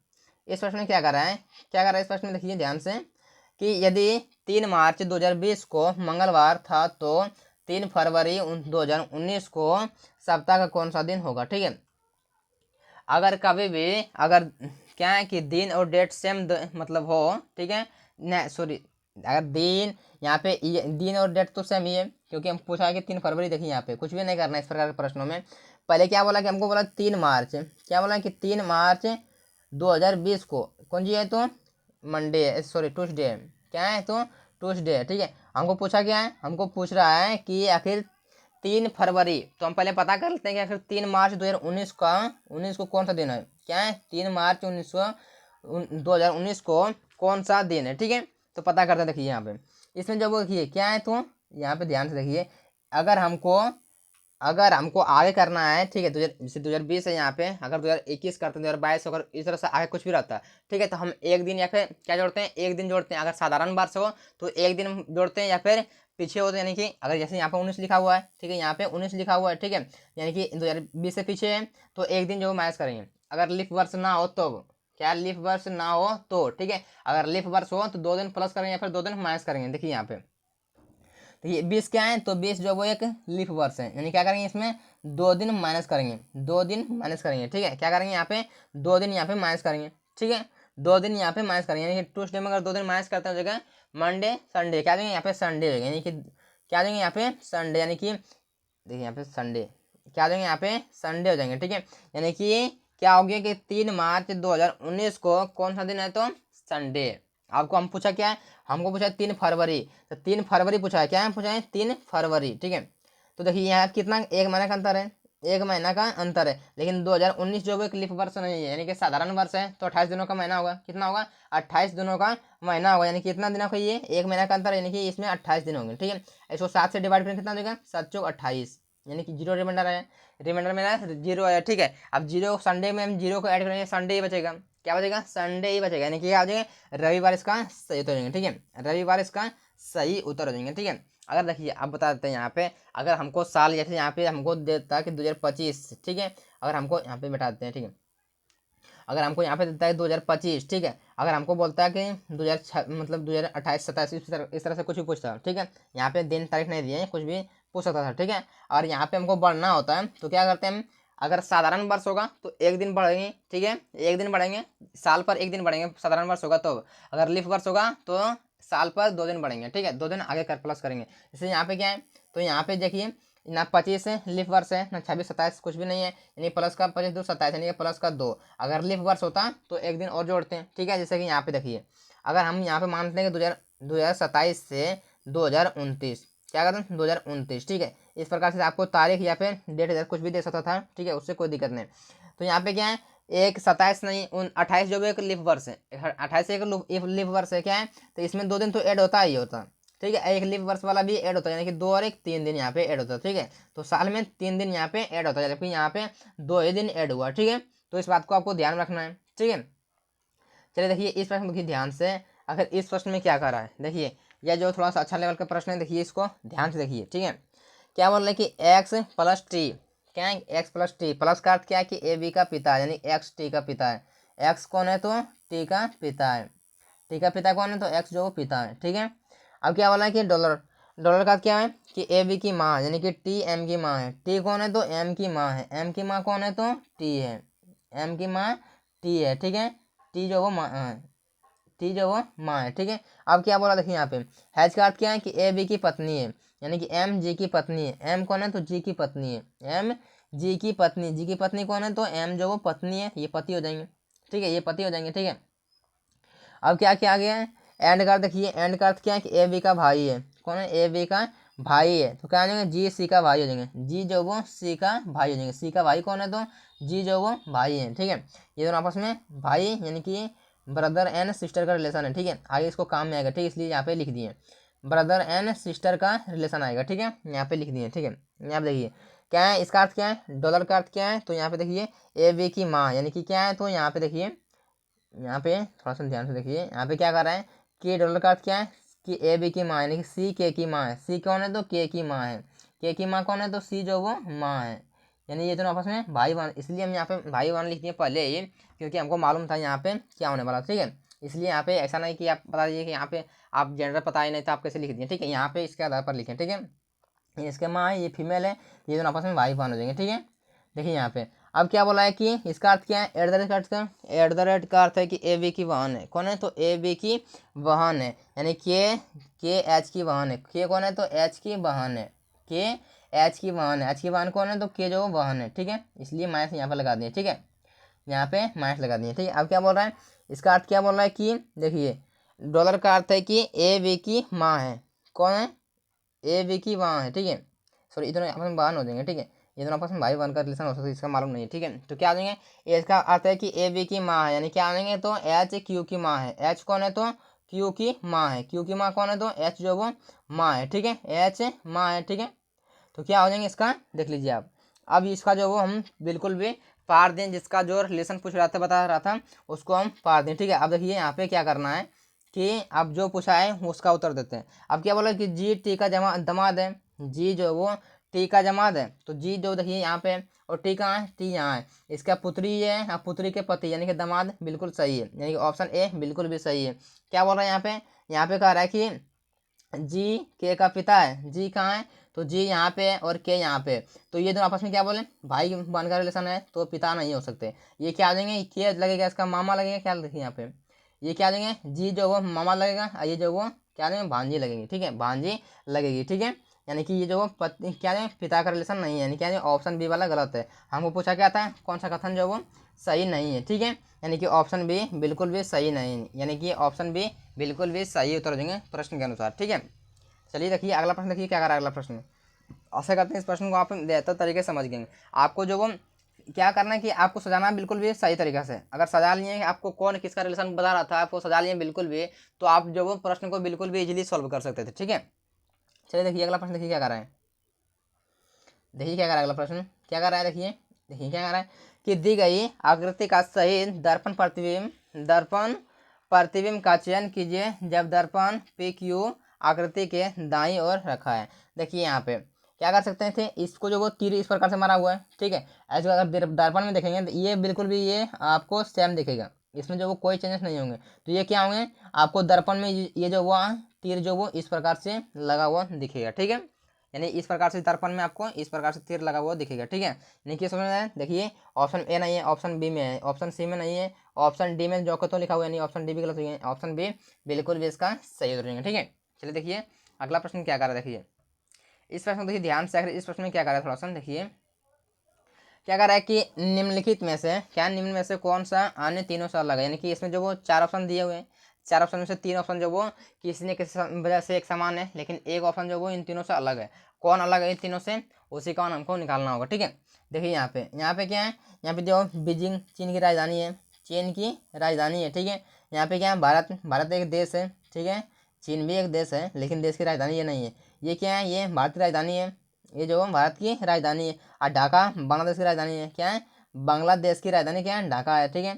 इस प्रश्न में क्या कर रहा है, क्या कर रहा है इस प्रश्न में, देखिए ध्यान से कि यदि 3 मार्च 2020 को मंगलवार था तो 3 फरवरी 2019 को सप्ताह का कौन सा दिन होगा। ठीक है। अगर कभी भी अगर क्या है कि दिन और डेट सेम मतलब हो, ठीक है, न सॉरी, अगर दिन यहाँ पे दिन और डेट तो सेम ही है, क्योंकि हम पूछा है कि 3 फरवरी। देखिए यहाँ पे कुछ भी नहीं करना है इस प्रकार के प्रश्नों में। पहले क्या बोला कि हमको बोला 3 मार्च, क्या बोला कि 3 मार्च 2020 को कौन जी है, तो मंडे, सॉरी ट्यूसडे, क्या है तो ट्यूसडे। ठीक है। हमको पूछा क्या है, हमको पूछ रहा है कि आखिर 3 फरवरी, तो हम पहले पता कर लेते हैं कि आखिर 3 मार्च 2019 का 19 को कौन सा दिन है, क्या है 3 मार्च 2019 को कौन सा दिन है। ठीक है। तो पता करते हैं, देखिए यहाँ पे इसमें जब वो देखिए क्या है, तो यहाँ पे ध्यान से देखिए, अगर हमको अगर हमको आगे करना है, ठीक है, जैसे 2020 है यहाँ पे, अगर 2021 करते हैं 2022, अगर इस तरह से आगे कुछ भी रहता है, ठीक है, तो हम एक दिन या फिर क्या जोड़ते हैं, एक दिन जोड़ते हैं। अगर साधारण वर्ष हो तो एक दिन जोड़ते हैं, या फिर पीछे हो तो यानी कि अगर जैसे यहाँ पे 19 लिखा हुआ है, ठीक है, यहाँ पे 19 लिखा हुआ है, ठीक है, यानी कि 2020 से पीछे है तो एक दिन जो माइनस करेंगे। अगर लीफ वर्ष ना हो तो, क्या लीफ वर्ष ना हो तो, ठीक है, अगर लीफ वर्ष हो तो 2 दिन प्लस करेंगे या फिर 2 दिन माइनस करेंगे। देखिए यहाँ पे तो ये 20 क्या है, तो 20 जो वो एक लीफ वर्ष है, यानी क्या करेंगे इसमें 2 दिन माइनस करेंगे, 2 दिन माइनस करेंगे। ठीक है। क्या करेंगे यहाँ पे 2 दिन यहाँ पे माइनस करेंगे। ठीक है। 2 दिन यहाँ पे माइनस करेंगे, यानी कि ट्यूसडे में अगर 2 दिन माइनस करते हैं जगह मंडे संडे, क्या देंगे यहाँ पे संडे हो, यानी कि क्या देंगे यहाँ पे संडे, यानी कि देखिए यहाँ पे संडे, क्या देंगे यहाँ पे संडे हो जाएंगे। ठीक है। यानी कि क्या हो गया कि 3 मार्च 2019 को कौन सा दिन है, तो संडे। आपको हम पूछा क्या है, हमको पूछा है 3 फरवरी, तो 3 फरवरी पूछा है, क्या है पूछा है 3 फरवरी। ठीक है। तो देखिए यहाँ कितना, एक महीना का अंतर है, एक महीना का अंतर है, लेकिन 2019 जो है लीप वर्ष नहीं है, यानी कि साधारण वर्ष है, तो 28 दिनों का महीना होगा, कितना होगा 28 दिनों का महीना होगा, यानी कि कितना दिनों का ये एक महीना का अंतर, यानी कि इसमें 28 दिन होंगे। ठीक है। इसको 7 से डिवाइड करें कितना देगा, 7 चौक 28, यानी कि जीरो रिमाइंडर है, रिमाइंडर में जीरो आया। ठीक है। अब जीरो संडे में हम जीरो को ऐड करेंगे, संडे ही बचेगा, क्या बचेगा संडे ही बचेगा, यानी कि क्या हो जाएगा रविवार इसका सही उत्तर हो जाएंगे। ठीक है। रविवार इसका सही उत्तर हो जाएंगे। ठीक है। अगर देखिए अब बता देते हैं यहाँ पे, अगर हमको साल जैसे यहाँ पे हमको देता है कि 2025, ठीक है, अगर हमको यहाँ पे बैठा देते हैं, ठीक है, अगर हमको यहाँ पे देता है 2025, ठीक है, अगर हमको बोलता है कि 2000 मतलब 2028 27 इस तरह से कुछ भी पूछता है, ठीक है, यहाँ पे दिन तारीख नहीं दिए, कुछ भी पूछ सकता था। ठीक है। और यहाँ पे हमको बढ़ना होता है तो क्या करते हैं हम, अगर साधारण वर्ष होगा तो एक दिन बढ़ेंगे, ठीक है, एक दिन बढ़ेंगे, साल पर एक दिन बढ़ेंगे साधारण वर्ष होगा तो, अगर लीफ वर्ष होगा तो साल पर 2 दिन बढ़ेंगे। ठीक है। 2 दिन आगे कर प्लस करेंगे। जैसे यहाँ पे क्या है, तो यहाँ पे देखिए ना 25 है लीफ वर्ष है, ना 26 27 कुछ भी नहीं है, यानी प्लस का 25 2 27, यानी प्लस का 2। अगर लीफ वर्ष होता तो एक दिन और जोड़ते हैं। ठीक है। जैसे कि यहाँ पे देखिए, अगर हम यहाँ पे मानते हैं कि 2027 से 2029, क्या कहते हैं 2029, ठीक है, इस प्रकार से आपको तारीख या फिर डेट कुछ भी दे सकता था। ठीक है। उससे कोई दिक्कत नहीं। तो यहाँ पे क्या है, एक 27 नहीं 28 जो भी एक लीफ वर्ष है, 28 एक लीफ वर्ष है, क्या है, तो इसमें 2 दिन तो ऐड होता ही होता। ठीक है। एक लीफ वर्ष वाला भी ऐड होता है, यानी कि 2 और 1 3 दिन यहाँ पे ऐड होता है। ठीक है। तो साल में 3 दिन यहाँ पे ऐड होता है, जबकि यहाँ पे 2 ही दिन ऐड हुआ। ठीक है। तो इस बात को आपको ध्यान रखना है। ठीक है। चलिए देखिए इस प्रश्न को देखिए ध्यान से, अगर इस प्रश्न में क्या कर रहा है, देखिए यह जो थोड़ा सा अच्छा लेवल का प्रश्न है, देखिए इसको ध्यान से देखिए। ठीक है। क्या बोल रहे हैं कि एक्स प्लस टी, क्या है एक्स प्लस टी, प्लस का अर्थ क्या है कि ए बी का पिता है, यानी एक्स टी का पिता है। एक्स कौन है, तो टी का पिता है। टी का पिता कौन है, तो एक्स जो पिता है। ठीक है। अब क्या बोला है कि डॉलर, डॉलर का क्या है कि ए बी की माँ, यानी कि टी एम की माँ है। टी कौन है, तो एम की माँ है। एम की माँ कौन है, तो टी है। एम की माँ टी है। ठीक है। टी जो वो माँ, टी जो वो माँ है, ठीक है। अब क्या बोला देखिए यहाँ पे, हैज का अर्थ क्या है कि ए बी की पत्नी है, यानी कि एम जी की पत्नी है। एम कौन है तो जी की पत्नी है, एम जी की पत्नी, जी की पत्नी कौन है तो एम जो वो पत्नी है, ये पति हो जाएंगे, ठीक है, ये पति हो जाएंगे, ठीक है। अब क्या क्या आ गया है, एंड का देखिए, एंड का अर्थ क्या है कि ए बी का भाई है, कौन है ए बी का भाई है, तो क्या हो जाएंगे जी सी का भाई हो जाएंगे, जी जो वो सी का भाई हो जाएंगे, सी का भाई कौन है तो जी जो वो भाई है, ठीक है। ये दोनों आपस में भाई यानी कि ब्रदर एंड सिस्टर का रिलेशन है, ठीक है, आगे इसको काम में आएगा, ठीक है, इसलिए यहाँ पे लिख दिए ब्रदर एंड सिस्टर का रिलेशन आएगा, ठीक है, यहाँ पे लिख दिए, ठीक है। यहाँ पे देखिए क्या है, इसका अर्थ क्या है, डॉलर का अर्थ क्या है, तो यहाँ पे देखिए ए बी की माँ यानी कि क्या है, तो यहाँ पे देखिए, यहाँ पे थोड़ा सा ध्यान से देखिए, यहाँ पे क्या कर रहा है कि डॉलर का अर्थ क्या है कि ए बी की माँ यानी कि सी के की माँ है, सी कौन है तो के की माँ है, के की माँ कौन है तो सी जो वो माँ है, यानी ये दोनों आपस में भाई बहन, इसलिए हम यहाँ पे भाई बहन लिख दिए पहले ही, क्योंकि हमको मालूम था यहाँ पे क्या होने वाला, ठीक है। इसलिए यहाँ पे ऐसा नहीं कि आप बता दीजिए कि यहाँ पे आप जेंडर पता ही नहीं तो आप कैसे लिख दिए, ठीक है, यहाँ पे इसके आधार पर लिखें, ठीक है। ये इसके माँ है, ये फीमेल है, ये दोनों आपस में भाई बहन हो जाएंगे, ठीक है। देखिए यहाँ पे अब क्या बोला है कि इसका अर्थ क्या है, एट द रेट का अर्थ क्या है, एट द रेट का अर्थ है कि ए बी की बहन है, कौन है तो ए बी की बहन है, यानी के एच की बहन है, के कौन है तो एच की बहन है, के एच की बहन है, एच की बहन कौन है तो के जो बहन है, ठीक है, इसलिए माइनस यहाँ पर लगा दिए, ठीक है, यहाँ पे माइनस लगा दिए, ठीक है। अब क्या बोल रहा है, इसका अर्थ क्या बोल रहा है कि देखिए डॉलर का अर्थ है कि ए बी की माँ है, कौन है ए बी की माँ है, ठीक है, सॉरी इतने आपस में बहन हो जाएंगे, ठीक है, ये दोनों आपस में भाई बहन का रिलेशन हो सकता है, इसका मालूम नहीं है, ठीक है। तो क्या आ जाएंगे, ए इसका अर्थ है कि ए बी की माँ है, यानी क्या आ जाएंगे तो एच क्यू की माँ है, एच कौन है तो क्यू की माँ है, क्यू की माँ कौन है तो एच जो वो माँ है, ठीक है, एच माँ है, ठीक है। तो क्या हो जाएंगे इसका देख लीजिए आप, अब इसका जो वो हम बिल्कुल भी पार दें, जिसका जो रिलेशन पूछ रहा था बता रहा था उसको हम पार दें, ठीक है। अब देखिए यहाँ पे क्या करना है कि अब जो पूछा है उसका उत्तर देते हैं। अब क्या बोला कि जी टी का दमाद है, जी जो वो टी का जमाद है, तो जी जो देखिए यहाँ पे और टी कहाँ है, टी यहाँ है, इसका पुत्री है, अब पुत्री के पति यानी कि दामाद बिल्कुल सही है, यानी कि ऑप्शन ए बिल्कुल भी सही है। क्या बोल रहा है यहाँ पे कह रहा है कि जी के का पिता है, जी कहाँ है तो जी यहाँ पे है और के यहाँ पे, तो ये दोनों आपस में क्या बोले भाई बहन का रिलेशन है, तो पिता नहीं हो सकते, ये क्या आ जाएंगे, के लगेगा इसका मामा लगेगा, क्या देखिए यहाँ पे ये क्या आ जाएंगे, जी जो वो मामा लगेगा, ये जो वो क्या देंगे भांजी लगेगी, ठीक है, भांजी लगेगी, ठीक है। यानी कि ये जो वो पत्नी क्या देंगे पिता का रिलेशन नहीं है, यानी क्या ऑप्शन बी वाला गलत है, हमको पूछा क्या था कौन सा कथन जो वो सही नहीं है, ठीक है, यानी कि ऑप्शन बी बिल्कुल भी सही नहीं है, यानी कि ऑप्शन बी बिल्कुल भी सही उत्तर देंगे प्रश्न के अनुसार, ठीक है। चलिए देखिए अगला प्रश्न, देखिए क्या कर रहा है अगला प्रश्न, आशा करते हैं इस प्रश्न को आप बेहतर तरीके से समझ गए। आपको जो वो क्या करना है कि आपको सजाना बिल्कुल भी सही तरीके से, अगर सजा लिए आपको कौन किसका रिलेशन बता रहा था आपको सजा लिए बिल्कुल भी, तो आप जो वो प्रश्न को बिल्कुल भी इजीली सॉल्व कर सकते थे, ठीक है। चलिए देखिए अगला प्रश्न, देखिए क्या कर रहा है, देखिए क्या कर रहा है अगला प्रश्न, क्या कर रहा है, देखिए क्या कर रहा है कि दी गई आकृति का सही दर्पण प्रतिबिंब का चयन कीजिए जब दर्पण पी क्यू आकृति के दाईं ओर रखा है। देखिए यहाँ पे क्या कर सकते थे, इसको जो वो तीर इस प्रकार से मारा हुआ है, ठीक है, ऐसे अगर दर्पण में देखेंगे तो ये बिल्कुल भी ये आपको सेम दिखेगा, इसमें जो वो कोई चेंजेस नहीं होंगे, तो ये क्या होंगे आपको दर्पण में ये जो वो तीर जो वो इस प्रकार से लगा हुआ दिखेगा, ठीक है, यानी इस प्रकार से दर्पण में आपको इस प्रकार से तीर लगा हुआ दिखेगा, ठीक है। यानी कि समझ में आया, देखिए ऑप्शन ए नहीं है, ऑप्शन बी में है, ऑप्शन सी में नहीं है, ऑप्शन डी में जो तो लिखा हुआ है, यानी ऑप्शन डी भी गलत है, ऑप्शन बी बिल्कुल भी इसका सही उत्तर है, ठीक है। चलिए देखिए अगला प्रश्न क्या कर रहा है, देखिए इस प्रश्न को देखिए ध्यान से, इस प्रश्न में क्या कर रहा है थोड़ा सा देखिए, क्या कर रहा है कि निम्नलिखित में से क्या निम्न में से कौन सा अन्य तीनों से अलग है, यानी कि इसमें जो वो चार ऑप्शन दिए हुए हैं, चार ऑप्शन में से तीन ऑप्शन जो वो किसी न किसी वजह से एक समान है, लेकिन एक ऑप्शन जो वो इन तीनों से अलग है, कौन अलग है इन तीनों से उसी का हमको निकालना होगा, ठीक है। देखिए यहाँ पे क्या है, यहाँ पे जो बीजिंग चीन की राजधानी है, चीन की राजधानी है, ठीक है। यहाँ पे क्या है भारत एक देश है, ठीक है, चीन भी एक देश है लेकिन देश की राजधानी ये नहीं है, ये क्या है ये भारत की राजधानी है, ये जो भारत की राजधानी है, और ढाका बांग्लादेश की राजधानी है, क्या है बांग्लादेश की राजधानी क्या है ढाका है, ठीक है।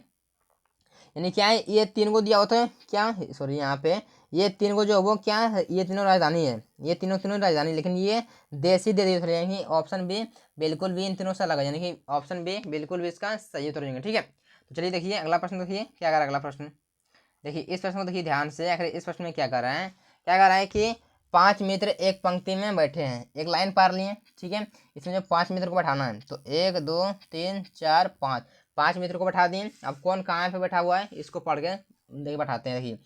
यानी क्या है ये तीन को दिया होता है क्या, सॉरी यहाँ पे ये तीन को जो वो क्या है ये तीनों राजधानी है, ये तीनों तीनों राजधानी, लेकिन ये देश ही दे दी, यानी ऑप्शन बी बिल्कुल भी इन तीनों से अलग है, यानी कि ऑप्शन बी बिल्कुल भी इसका सही उत्तर होंगे, ठीक है। तो चलिए देखिए अगला प्रश्न, देखिए क्या कर रहा है अगला प्रश्न, देखिए इस प्रश्न को देखिए ध्यान से, आखिर इस प्रश्न में क्या कर रहा है, क्या कर रहा है कि पांच मित्र एक पंक्ति में बैठे हैं, एक लाइन पार लिए, ठीक है, इसमें जो पांच मित्र को बैठाना है, तो एक दो तीन चार पाँच, पांच मित्र को बैठा दिए, अब कौन कहाँ पे बैठा हुआ है इसको पढ़ के देखिए बैठाते हैं। देखिए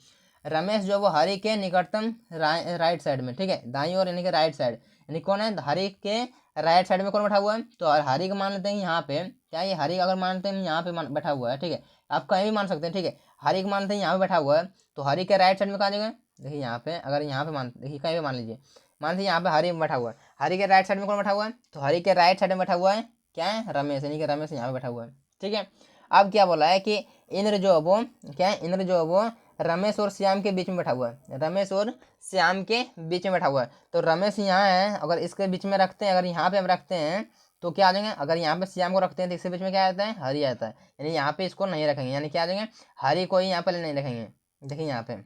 रमेश जो वो हरि के निकटतम राइट साइड में, ठीक है, दाईं ओर यानी कि राइट साइड, यानी कौन है, हरि के राइट साइड में कौन बैठा हुआ है, तो हरि का मान लेते हैं यहाँ पे, क्या ये हरि अगर मानते हैं यहाँ पे बैठा हुआ है, ठीक है, आप कहीं भी मान सकते हैं, ठीक है, हरि को मानते हैं यहाँ पे बैठा हुआ है, तो हरि के राइट साइड में कहाँ जगह, देखिए यहाँ पे, अगर यहाँ पे मान, देखिए कहीं भी मान लीजिए, मान लीजिए यहाँ पे हरि बैठा हुआ है, हरि के राइट साइड में कौन बैठा हुआ है, तो हरि के राइट साइड में बैठा हुआ है क्या है, रमेश, यानी कि रमेश यहाँ पे बैठा हुआ है, ठीक है। अब क्या बोला है कि इंद्र जो वो क्या है, इंद्र जो वो रमेश और श्याम के बीच में बैठा हुआ है, रमेश और श्याम के बीच में बैठा हुआ है, तो रमेश यहाँ है, अगर इसके बीच में रखते हैं, अगर यहाँ पे हम रखते हैं तो क्या आ जाएंगे, अगर यहाँ पे श्याम को रखते हैं तो इसके बीच में क्या आता है, हरि आता है, यानी यहाँ पे इसको नहीं रखेंगे, यानी क्या आ जाएंगे, हरि को ही यहाँ पे नहीं रखेंगे। देखिए यहाँ पे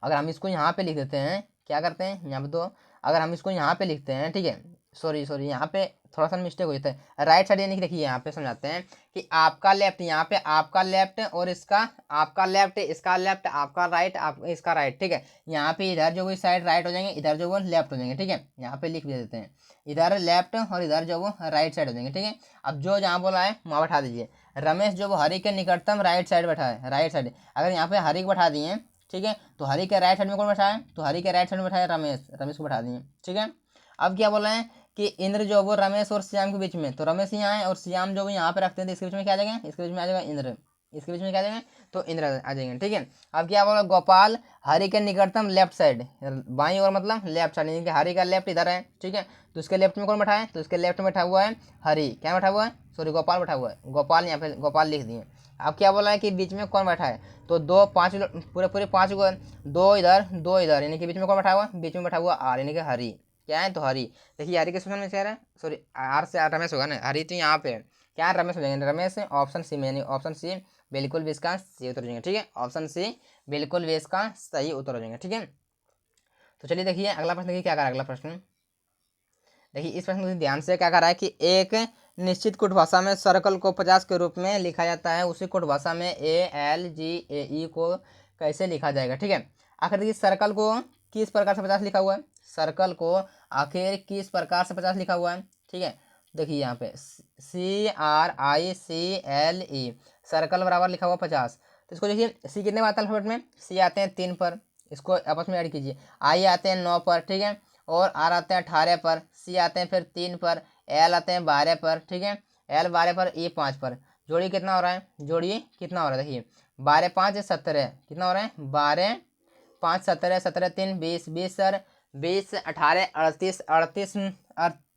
अगर हम इसको यहाँ पे लिख देते हैं, क्या करते हैं यहाँ पे, तो अगर हम इसको यहाँ पे लिखते हैं, ठीक है, सॉरी यहाँ पे थोड़ा सा मिस्टेक हो जाता है, राइट साइड यानी कि देखिए यहाँ पे समझाते हैं कि आपका लेफ्ट, यहाँ पे आपका लेफ्ट और इसका, आपका लेफ्ट, इसका लेफ्ट, आपका राइट, आप इसका राइट, ठीक है, यहाँ पे इधर जो वो साइड राइट हो जाएंगे, इधर जो वो लेफ्ट हो जाएंगे, ठीक है, यहाँ पे लिख भी देते हैं, इधर लेफ्ट और इधर जो वो राइट साइड हो जाएंगे, ठीक है। अब जो जहाँ बोला है वहाँ बैठा दीजिए, रमेश जो वो हरि के निकटतम राइट साइड बैठा है, राइट साइड, अगर यहाँ पे हरि को बैठा दिए, ठीक है, तो हरि के राइट साइड में कौन बैठा है, तो हरि के राइट साइड में बैठा है रमेश, रमेश को बैठा दिए, ठीक है। अब क्या बोल रहे हैं कि इंद्र जो वो रमेश और श्याम के बीच में, तो रमेश यहाँ है और श्याम जो वो यहाँ पे रखते हैं, तो इसके बीच में क्या आ जाएगा, इसके बीच में आ जाएगा इंद्र, इसके बीच में क्या आ जाएगा, तो इंद्र आ जाएंगे, ठीक है। अब क्या बोला, गोपाल हरि के निकटतम लेफ्ट साइड, बाईं ओर मतलब लेफ्ट साइड, यानी कि हरि का लेफ्ट इधर है, ठीक है, तो उसके लेफ्ट में कौन बैठा है, तो उसके लेफ्ट में बैठा हुआ है हरि, क्या बैठा हुआ है, सॉरी गोपाल बैठा हुआ है, गोपाल यहाँ पे गोपाल लिख दिए। अब क्या बोला है कि बीच में कौन बैठा है, तो दो पाँच पूरे पूरे पाँच गो, दो इधर यानी कि बीच में कौन बैठा हुआ, बीच में बैठा हुआ आर, यानी कि हरि, क्या है, तो हरि। देखिए हरि के क्वेश्चन में क्या है, सॉरी आर से रमेश होगा ना, हरि तो यहाँ पे है, क्या है, रमेश हो जाएंगे, रमेश ऑप्शन सी में, यानी ऑप्शन सी बिल्कुल भी इसका सही उत्तर हो जाएंगे, ठीक है, ऑप्शन सी बिल्कुल भी इसका सही उत्तर हो जाएंगे, ठीक है। तो चलिए देखिए अगला प्रश्न, देखिए क्या कर रहा है अगला प्रश्न। देखिए इस प्रश्न में ध्यान से क्या कर रहा है कि एक निश्चित कुट भाषा में सर्कल को 50 के रूप में लिखा जाता है, उसी कुट भाषा में ALGAE को कैसे लिखा जाएगा, ठीक है। आखिर देखिए सर्कल को किस प्रकार से 50 लिखा हुआ है, सर्कल को आखिर किस प्रकार से 50 लिखा हुआ है, ठीक है। देखिए यहाँ पे CRICLE, सर्कल बराबर लिखा हुआ 50, तो इसको देखिए सी कितने बार आता है अल्फाबेट में, सी आते हैं 3 पर, इसको आपस में ऐड कीजिए, आई आते हैं 9 पर, ठीक है, और आर आते हैं 18 पर, सी आते हैं फिर 3 पर, एल आते हैं 12 पर, ठीक है, एल 12 पर, ई 5 पर, जोड़िए कितना हो रहा है, जोड़िए कितना हो रहा है, देखिए 12 5 17, कितना हो रहा है, 12 5 17, 17 3 20, 20 सर 20 18 38, 38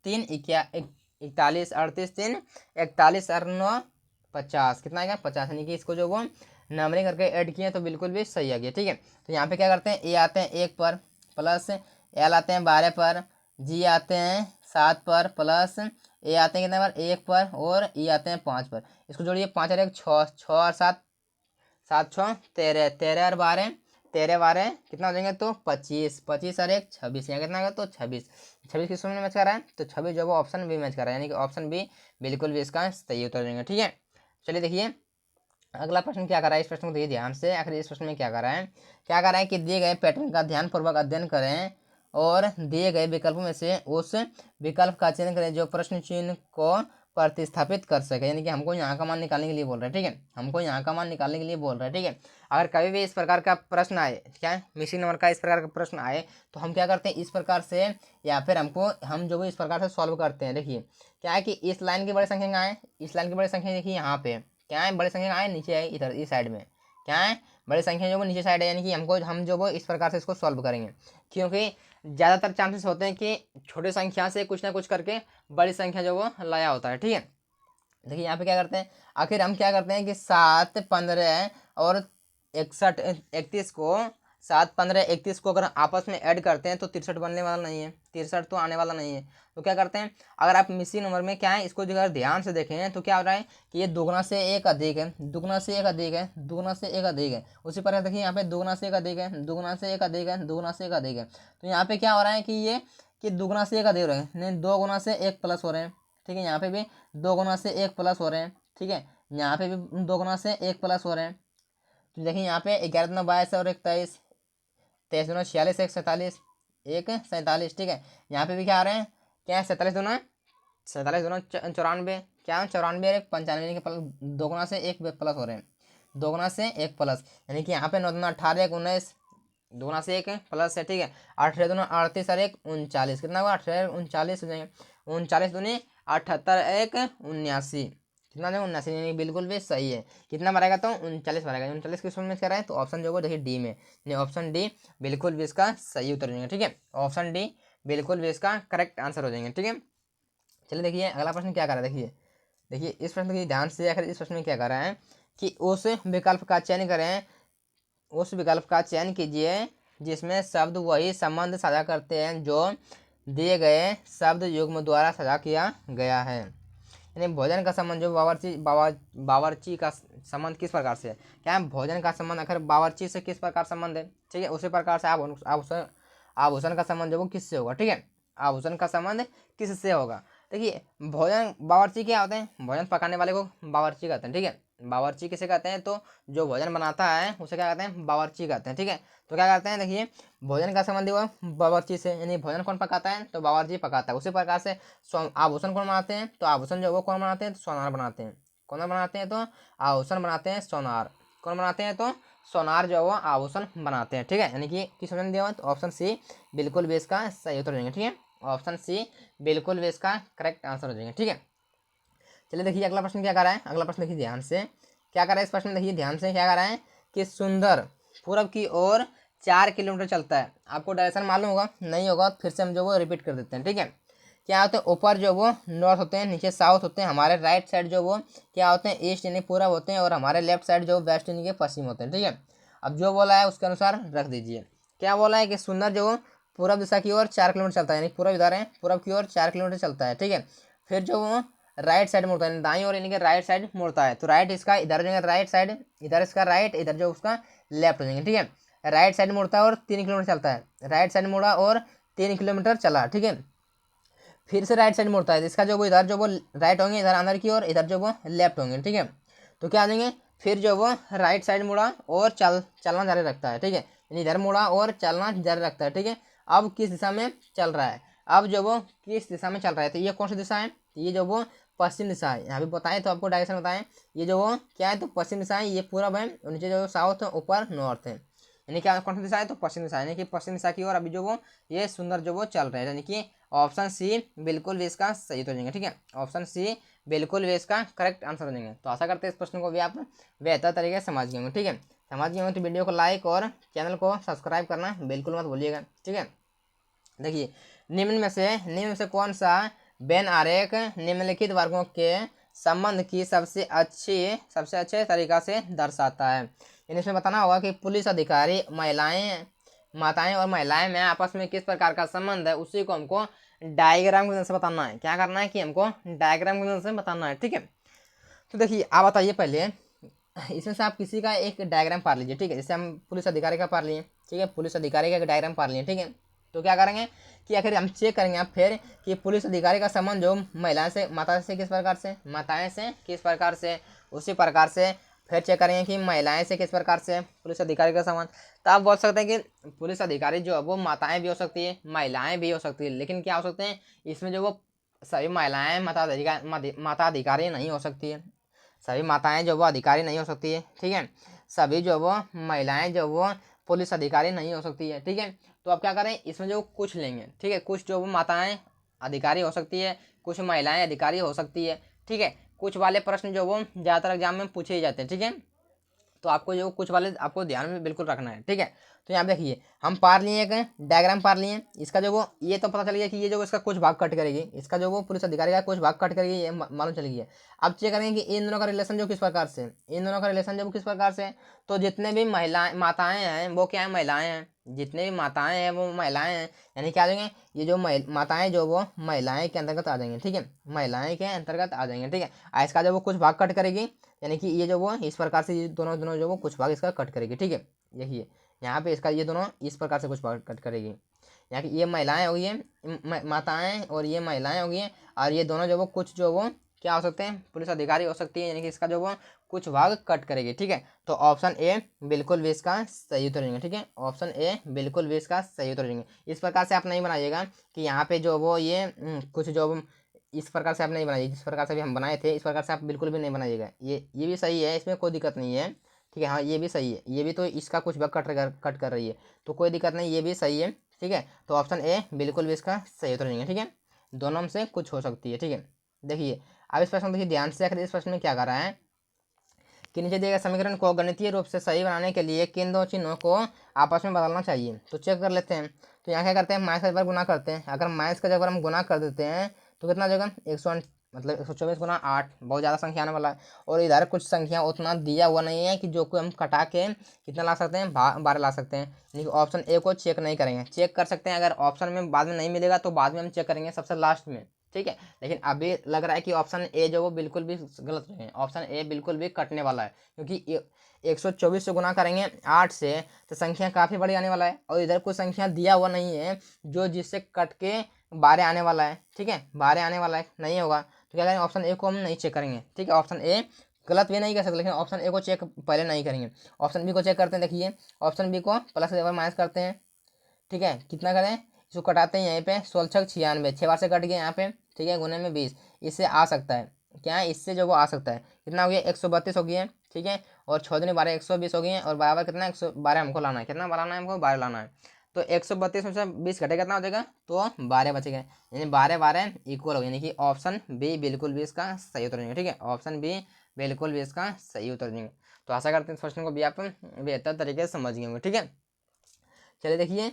3 41, 38 3 41 और 9 50, कितना आएगा 50, यानी कि इसको जो वो नंबरिंग करके ऐड किए तो बिल्कुल भी सही आ गया, ठीक है। तो यहाँ पे क्या करते हैं, ए आते हैं 1 पर प्लस एल आते हैं 12 पर, जी आते हैं 7 पर प्लस ए आते हैं कितने पर 1 पर, और ई आते हैं 5 पर, इसको जोड़िए 5 और 1 6, 6 और 7 7 6 13, 13 और 12 13 12 कितना हो जाएंगे, तो 25, 25 और 1 26, यहाँ कितना आएगा, तो 26, 26 किस में मैच कर रहा है, तो 26 जो वो ऑप्शन बी मैच कर रहा है, यानी कि ऑप्शन बी बिल्कुल भी इसका सही उत्तर देंगे, ठीक है। चलिए देखिए अगला प्रश्न क्या कर रहा है, इस प्रश्न को देखिए ध्यान से, आखिर इस प्रश्न में क्या कर रहा है, क्या कर रहा है कि दिए गए पैटर्न का ध्यानपूर्वक अध्ययन करें और दिए गए विकल्पों में से उस विकल्प का चयन करें जो प्रश्न चिन्ह को प्रतिस्थापित कर सके, यानी कि हमको यहाँ का मान निकालने के लिए बोल रहे हैं, ठीक है, हमको यहाँ का मान निकालने के लिए बोल रहे हैं, ठीक है। अगर कभी भी इस प्रकार का प्रश्न आए, क्या मिसिंग नंबर का इस प्रकार का प्रश्न आए, तो हम क्या करते हैं इस प्रकार से, या फिर हम जो इस प्रकार से सॉल्व करते हैं। देखिए क्या है कि इस लाइन की बड़ी संख्या आए, इस लाइन की बड़ी संख्या देखिए यहाँ पे क्या है, बड़ी संख्या आए नीचे आए इधर इस साइड में, क्या है बड़ी संख्या जो वो नीचे साइड है, यानी कि हम जो वो इस प्रकार से इसको सॉल्व करेंगे, क्योंकि ज़्यादातर चांसेस होते हैं कि छोटी संख्या से कुछ ना कुछ करके बड़ी संख्या जो वो लाया होता है, ठीक है। देखिए यहाँ पे क्या करते हैं, आखिर हम क्या करते हैं कि 7 15 और 61 31 को 7 15 31 को अगर आपस में ऐड करते हैं तो 63 बनने वाला नहीं है, 63 तो आने वाला नहीं है। तो क्या करते हैं, अगर आप मिसिंग नंबर में क्या है इसको अगर ध्यान से देखें तो क्या हो रहा है कि ये दुगना से एक अधिक है, दुगना से एक अधिक है, दुगना से एक अधिक है, उसी प्रकार देखिए यहाँ पे दुगना से एक अधिक है, दुगना से एक अधिक है, दुगना से एक अधिक है। तो यहाँ पे क्या हो रहा है कि ये कि दुगना से एक अधिक हो रहे हैं, नहीं 2 गुना से 1 प्लस हो रहे हैं, ठीक है, यहाँ पे भी 2 गुना से 1 प्लस हो रहे हैं, ठीक है, यहाँ पे भी 2 गुना से 1 प्लस हो रहे हैं। तो देखिए यहाँ पे 11 दूना 22 और 21, 23 दूना 46, 1 47, 1 47, ठीक है। यहाँ पे भी क्या आ रहे हैं, क्या है 47 दूना 94, क्या 94 और 1 95, यानी कि 2 गुना से 1 प्लस हो रहे हैं। 2 से 1 प्लस, यानी कि यहाँ पे 9 दूना 18 1 19, 2 से 1 प्लस है, ठीक है। 18 दूना 38 और 1 39, कितना हुआ 18 39 हो जाएंगे। 39 दूनी 78 1 79, कितना जो 79, यानी बिल्कुल भी सही है। कितना बनेगा तो 39 बनेगा। 39 किस में क्या रहा है, तो ऑप्शन जो है देखिए डी में, यानी ऑप्शन डी बिल्कुल भी इसका सही उत्तर हो जाएगा, ठीक है। ऑप्शन डी बिल्कुल भी इसका करेक्ट आंसर हो जाएंगे, ठीक है। चलिए देखिए अगला प्रश्न क्या कर रहा है, देखिए देखिए इस प्रश्न की ध्यान से, आखिर इस प्रश्न में क्या कर रहा है कि उस विकल्प का चयन करें, उस विकल्प का चयन कीजिए जिसमें शब्द वही संबंध साझा करते हैं जो दिए गए शब्द युग्म द्वारा साझा किया गया है। यानी भोजन का संबंध जो बावर्ची का संबंध किस प्रकार से है, क्या है भोजन का संबंध आखिर बावर्ची से किस प्रकार संबंध है, ठीक है। उसी प्रकार से आभूषण का संबंध जो वो किससे होगा, ठीक है। आभूषण का संबंध किससे होगा, देखिए भोजन बावर्ची क्या होते हैं, भोजन पकाने वाले को बावर्ची कहते हैं, ठीक है। बावर्ची किसे कहते हैं, तो जो भोजन बनाता है उसे क्या कहते हैं, बावर्ची कहते हैं, ठीक है। तो क्या करते हैं, देखिए भोजन का संबंध हुआ बावर्ची से, यानी भोजन कौन पकाता है, तो बावर्ची पकाता है। उसी प्रकार से आभूषण कौन बनाते हैं, तो आभूषण जो वो कौन बनाते हैं, तो सोनार बनाते हैं। कौन बनाते हैं, तो आभूषण बनाते हैं सोनार। कौन बनाते हैं, तो सोनार जो है वो आभूषण बनाते हैं, ठीक है। यानी कि किस ऑप्शन दिया हुआ, तो ऑप्शन सी बिल्कुल भी इसका सही उत्तर हो जाएंगे, ठीक है। ऑप्शन सी बिल्कुल भी इसका करेक्ट आंसर हो जाएंगे, ठीक है। चलिए देखिए अगला प्रश्न क्या कर रहा है, अगला प्रश्न देखिए ध्यान से क्या कर रहा है, इस प्रश्न में देखिए ध्यान से क्या कर रहा है कि सुंदर पूरब की ओर 4 किलोमीटर चलता है। आपको डायरेक्शन मालूम होगा, नहीं होगा फिर से हम जो वो रिपीट कर देते हैं, ठीक है। क्या होते हैं, ऊपर जो वो नॉर्थ होते हैं, नीचे साउथ होते हैं, हमारे राइट साइड जो वो क्या होते हैं, ईस्ट यानी पूरब होते हैं, और हमारे लेफ्ट साइड जो वेस्ट यानी कि पश्चिम होते हैं, ठीक है। अब जो बोला है उसके अनुसार रख दीजिए। क्या बोला है कि सुंदर जो वो पूरब दिशा की ओर 4 किलोमीटर चलता है, यानी पूरब इधर है, पूरब की ओर 4 किलोमीटर चलता है, ठीक है। फिर जो वो राइट साइड मुड़ता है, दाईं ओर यानी कि राइट साइड मुड़ता है, तो राइट इसका इधर हो जाएगा राइट साइड, इधर इसका राइट, इधर जो उसका लेफ्ट हो जाएंगे, ठीक है। राइट साइड मुड़ता है और 3 किलोमीटर चलता है, राइट साइड मुड़ा और 3 किलोमीटर चला, ठीक है। फिर से राइट साइड मुड़ता है, इसका जो वो इधर जो वो राइट होंगे इधर अंदर की ओर, इधर जो वो लेफ्ट होंगे, ठीक है। तो क्या आ जाएंगे, फिर जो वो राइट साइड मुड़ा और चलना जारी रखता है, ठीक है। यानी इधर मुड़ा और चलना जारी रखता है, ठीक है। अब किस दिशा में चल रहा है, अब जो वो किस दिशा में चल रहा है, तो ये कौन सी दिशा है, ये जो वो पश्चिम दिशा है। यहाँ पे बताएं तो आपको डायरेक्शन बताएं, ये जो वो क्या है, तो पश्चिम दिशा है, ये पूरब है, और नीचे जो साउथ है, ऊपर नॉर्थ है, यानी क्या कौन सी दिशा है, तो पश्चिम दिशा, यानी कि पश्चिम दिशा की ओर अभी जो वो ये सुंदर जो वो चल रहे हैं, यानी कि ऑप्शन सी बिल्कुल भी इसका सही हो जाएंगे, ठीक है। ऑप्शन सी बिल्कुल भी इसका करेक्ट आंसर हो जाएंगे। तो आशा करते हैं इस प्रश्न को भी आप बेहतर तरीके से समझ गए होंगे, ठीक है। समझ गए होंगे तो वीडियो को लाइक और चैनल को सब्सक्राइब करना बिल्कुल मत भूलिएगा, ठीक है। देखिए निम्न में से कौन सा बेन आरेख निम्नलिखित वर्गों के संबंध की सबसे अच्छे तरीका से दर्शाता है। इसमें बताना होगा कि पुलिस अधिकारी माताएं और महिलाएं में आपस में किस प्रकार का संबंध है, उसी को हमको डायग्राम की मदद से बताना है। क्या करना है कि हमको डायग्राम की मदद से बताना है, ठीक है। तो देखिए आप बताइए पहले, इसमें से आप किसी का एक डायग्राम पार लीजिए, ठीक है। जैसे हम पुलिस अधिकारी का पार लिए, ठीक है, पुलिस अधिकारी का एक डायग्राम पार लिए, ठीक है। तो क्या करेंगे कि आखिर हम चेक करेंगे आप फिर कि पुलिस अधिकारी का संबंध जो महिला से माताएं से किस प्रकार से, उसी प्रकार से फिर चेक करेंगे कि महिलाएं से किस प्रकार से पुलिस अधिकारी का संबंध। तो आप बोल सकते हैं कि पुलिस अधिकारी जो है वो माताएं भी हो सकती है, महिलाएं भी हो सकती है, लेकिन क्या हो सकते हैं इसमें जो वो सभी महिलाएं माताधिकारी नहीं हो सकती है, सभी माताएं जो वो अधिकारी नहीं हो सकती है, ठीक है। सभी जो वो महिलाएं जो वो पुलिस अधिकारी नहीं हो सकती है, ठीक है। तो आप क्या करें, इसमें जो कुछ लेंगे, ठीक है, कुछ जो वो माताएं अधिकारी हो सकती है, कुछ महिलाएं अधिकारी हो सकती है, ठीक है। कुछ वाले प्रश्न जो वो ज़्यादातर एग्जाम में पूछे ही जाते हैं, ठीक है। तो आपको जो कुछ वाले आपको ध्यान में बिल्कुल रखना है, ठीक है। तो यहाँ देखिए हम पार लिए, एक डायग्राम पार लिए, इसका जो वो ये तो पता चल गया कि ये जो इसका कुछ भाग कट करेगी, इसका जो वो पुलिस अधिकारी का कुछ भाग कट करेगी, ये मालूम चल गया। अब चेक करेंगे कि इन दोनों का रिलेशन जो किस प्रकार से, इन दोनों का रिलेशन जो किस प्रकार से, तो जितने भी माताएं हैं वो क्या है, महिलाएं हैं, जितने भी माताएं हैं वो महिलाएं हैं, यानी क्या आ जाएंगे, ये जो माताएं जो वो महिलाएं के अंतर्गत आ जाएंगे, ठीक है, महिलाएं के अंतर्गत आ जाएंगे, ठीक है। इसका जो वो कुछ भाग कट करेगी, यानी कि ये जो वो इस प्रकार से ये दोनों दोनों जो वो कुछ भाग इसका कट करेगी, ठीक है। देखिए यहाँ पे इसका ये दोनों इस प्रकार से कुछ भाग कट करेगी, यहाँ की ये महिलाएं हो गई है, माताएं, और ये महिलाएं हो गई हैं, और ये दोनों जो वो कुछ जो वो क्या हो सकते हैं, पुलिस अधिकारी हो सकती है, यानी कि इसका जो वो कुछ भाग कट करेगी, ठीक है। तो ऑप्शन ए बिल्कुल भी इसका सही उत्तर रहेंगे, ठीक है। ऑप्शन ए बिल्कुल भी इसका सही उत्तर रहेंगे। इस प्रकार से आप नहीं बनाइएगा कि यहाँ पे जो वो ये कुछ जो इस प्रकार से आप नहीं बनाइए, जिस प्रकार से भी हम बनाए थे इस प्रकार से आप बिल्कुल भी नहीं बनाइएगा। ये भी सही है, इसमें कोई दिक्कत नहीं है, ठीक है। हाँ ये भी सही है, ये भी तो इसका कुछ भाग कट कर रही है, तो कोई दिक्कत नहीं, ये भी सही है। ठीक है, तो ऑप्शन ए बिल्कुल भी इसका सही उत्तर नहीं है। ठीक है, दोनों में से कुछ हो सकती है। ठीक है, देखिए अब इस प्रश्न देखिए ध्यान से, इस प्रश्न में क्या कर रहा है कि नीचे दिए गए समीकरण को गणितीय रूप से सही बनाने के लिए किन दो चिन्हों को आपस में बदलना चाहिए। तो चेक कर लेते हैं। तो यहाँ क्या करते हैं, माइनस का जब गुना करते हैं, अगर माइनस का जब हम गुना कर देते हैं तो कितना हो जाएगा 100, मतलब 124 गुना 8, बहुत ज़्यादा संख्या आने वाला है। और इधर कुछ संख्या उतना दिया हुआ नहीं है कि जो को हम कटा के कितना ला सकते हैं, 12 ला सकते हैं। यानी कि ऑप्शन ए को चेक नहीं करेंगे, चेक कर सकते हैं अगर ऑप्शन में बाद में नहीं मिलेगा तो बाद में हम चेक करेंगे सबसे लास्ट में। ठीक है, लेकिन अभी लग रहा है कि ऑप्शन ए जो वो बिल्कुल भी गलत नहीं है, ऑप्शन ए बिल्कुल भी कटने वाला है, क्योंकि 124 से गुना करेंगे 8 से तो संख्या काफ़ी बड़ी आने वाला है, और इधर कोई संख्या दिया हुआ नहीं है जो जिससे कट के 12 आने वाला है। ठीक है, 12 आने वाला है, नहीं होगा, तो क्या करेंगे ऑप्शन ए को हम नहीं चेक करेंगे। ठीक है, ऑप्शन ए गलत भी नहीं कर सकते, लेकिन ऑप्शन ए को चेक पहले नहीं करेंगे। ऑप्शन बी को चेक करते हैं, देखिए ऑप्शन बी को प्लस से माइनस करते हैं। ठीक है, कितना करें, इसको कटाते हैं, यहीं पे 16 छक 96, 6 बार से कट गया यहाँ पे। ठीक है, गुने में 20, इससे आ सकता है क्या है, इससे जो वो आ सकता है, कितना हो गया 132 हो गया है। ठीक है, और 6 दूनी 12, 120 हो गई है, और बराबर कितना 112 हमको लाना है, कितना लाना है हमको 12 लाना है। तो 132 में से 20 घटे कितना हो जाएगा, तो 12 बचेगा, यानी 12 12 इक्वल हो गया, यानी कि ऑप्शन बी बिल्कुल भी इसका सही उत्तर नहीं। ठीक है, ऑप्शन बी बिल्कुल भी इसका सही उत्तर नहीं। तो आशा करते हैं इस क्वेश्चन को भी आप बेहतर तरीके से समझ गए होंगे। ठीक है, चलिए देखिए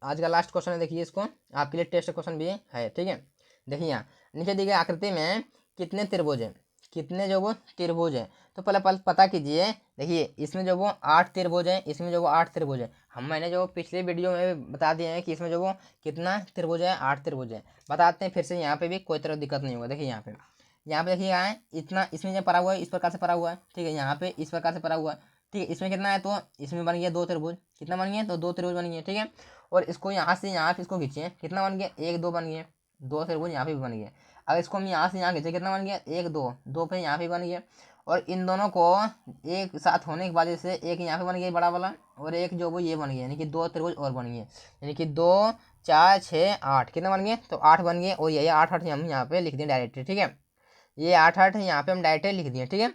आज का लास्ट क्वेश्चन है, देखिए इसको आपके लिए टेस्ट क्वेश्चन भी है। ठीक है, देखिए यहाँ नीचे दी गई आकृति में कितने त्रिभुज हैं, कितने जो वो त्रिभुज है, तो पहले पता कीजिए। देखिए इसमें जो वो 8 त्रिभुज है, इसमें जो वो 8 त्रिभुज है, मैंने जो पिछले वीडियो में बता दिए हैं कि इसमें जो वो कितना त्रिभुज है, 8 त्रिभुज है। बताते हैं फिर से, यहाँ पे भी कोई तरह दिक्कत नहीं होगा। देखिए यहाँ पे देखिए यहाँ है इतना, इसमें जो पड़ा हुआ है इस प्रकार से पड़ा हुआ है। ठीक है, यहाँ पे इस प्रकार से पड़ा हुआ है। ठीक है, इसमें कितना है, तो इसमें बन गया 2 त्रिभुज, कितना बन गया, तो 2 त्रिभुज बन गए। ठीक है, और इसको यहाँ से यहाँ पे इसको खींचिए, कितना बन गया 1 2 बन गया, 2 त्रिभुज यहाँ पे भी बन गया। अगर इसको हम यहाँ से यहाँ खींचे, कितना बन गया 1 2, 2 पे यहाँ पे बन गया। और इन दोनों को एक साथ होने की वजह से एक यहाँ पे बन गया बड़ा वाला, और एक जो वो ये बन गया, यानी कि 2 त्रिभुज और बन गए, यानी कि 2 4 6 8, कितना बन गए, तो 8 बन गए। और ये 8 8 हम यहाँ पे लिख दिए डायरेक्टली। ठीक है, ये 8 8 यहाँ पे हम डायरेक्टली लिख दिए। ठीक है,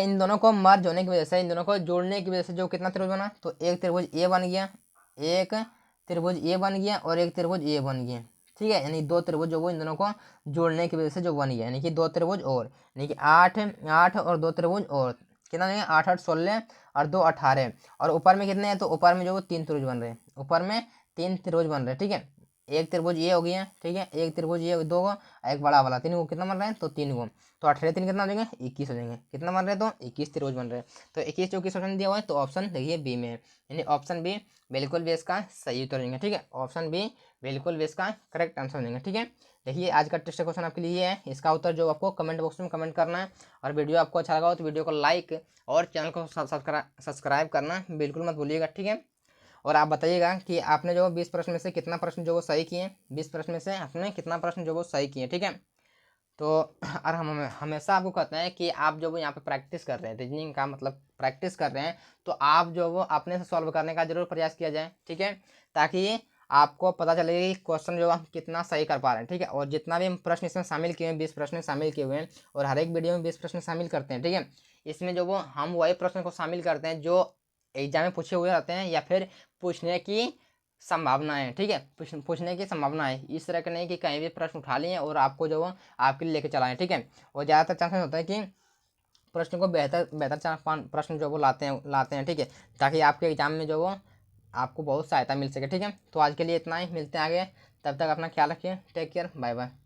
इन दोनों को मर्ज होने की वजह से, इन दोनों को जोड़ने की वजह से जो कितना त्रिभुज बना, तो एक त्रिभुज ए बन गया, एक त्रिभुज ए बन गया, और एक त्रिभुज ए बन गया। ठीक है, यानी 2 त्रिभुज जो वो इन दोनों को जोड़ने की वजह से जो बन गया, यानी कि 2 त्रिभुज और, यानी कि 8 8 और 2 त्रिभुज और, कितना बनेगा 8 8 16 और 2 18। और ऊपर में कितने हैं, तो ऊपर में जो वो 3 त्रिभुज बन रहे हैं, ऊपर में 3 त्रिभुज बन रहे हैं। ठीक है, एक त्रिभुज ये हो गया। ठीक है, एक त्रिभुज ये 2 को, एक बड़ा वाला 3 को, कितना बन रहे हैं, तो 3 को, तो 18 3 कितना हो जाएंगे 21 हो जाएंगे, कितना बन रहे हैं, तो 21 त्रिभुज बन रहे हैं। तो 21 जो 21 ऑप्शन दिया हुआ है, तो ऑप्शन देखिए बी में है, यानी ऑप्शन बी बिल्कुल भी इसका सही उत्तर होंगे। ठीक है, ऑप्शन बी बिल्कुल भी इसका करेक्ट आंसर होंगे। ठीक है, देखिए आज का टेस्ट क्वेश्चन आपके लिए है, इसका उत्तर जो आपको कमेंट बॉक्स में कमेंट करना है। और वीडियो आपको अच्छा लगा हो तो वीडियो को लाइक और चैनल को सब्सक्राइब करना बिल्कुल मत भूलिएगा। ठीक है, और आप बताइएगा कि आपने जो 20 प्रश्न में से कितना प्रश्न जो वो सही किए, 20 प्रश्न में से आपने कितना प्रश्न जो वो सही किए। ठीक है, तो और हम हमेशा आपको कहते हैं कि आप जो वो यहाँ पे प्रैक्टिस कर रहे हैं, रीजनिंग का मतलब प्रैक्टिस कर रहे हैं, तो आप जो वो अपने से सॉल्व करने का जरूर प्रयास किया जाए। ठीक है, ताकि आपको पता चले कि क्वेश्चन जो हम कितना सही कर पा रहे हैं। ठीक है, और जितना भी हम प्रश्न इसमें शामिल किए हैं, 20 प्रश्न शामिल किए हुए हैं, और हर एक वीडियो में 20 प्रश्न शामिल करते हैं। ठीक है, इसमें जो वो हम वही प्रश्न को शामिल करते हैं जो एग्जाम में पूछे हुए रहते हैं, या फिर पूछने की संभावना है। ठीक है, पूछने की संभावना है, इस तरह का नहीं कि कहीं भी प्रश्न उठा लिए और आपको जो वो आपके लिए लेके चलाएं। ठीक है, और ज़्यादातर चांसेस होता है कि प्रश्न को बेहतर बेहतर प्रश्न जो वो लाते हैं। ठीक है, ताकि आपके एग्जाम में जो वो आपको बहुत सहायता मिल सके। ठीक है, तो आज के लिए इतना ही, मिलते हैं आगे, तब तक अपना ख्याल रखिए, टेक केयर, बाय बाय।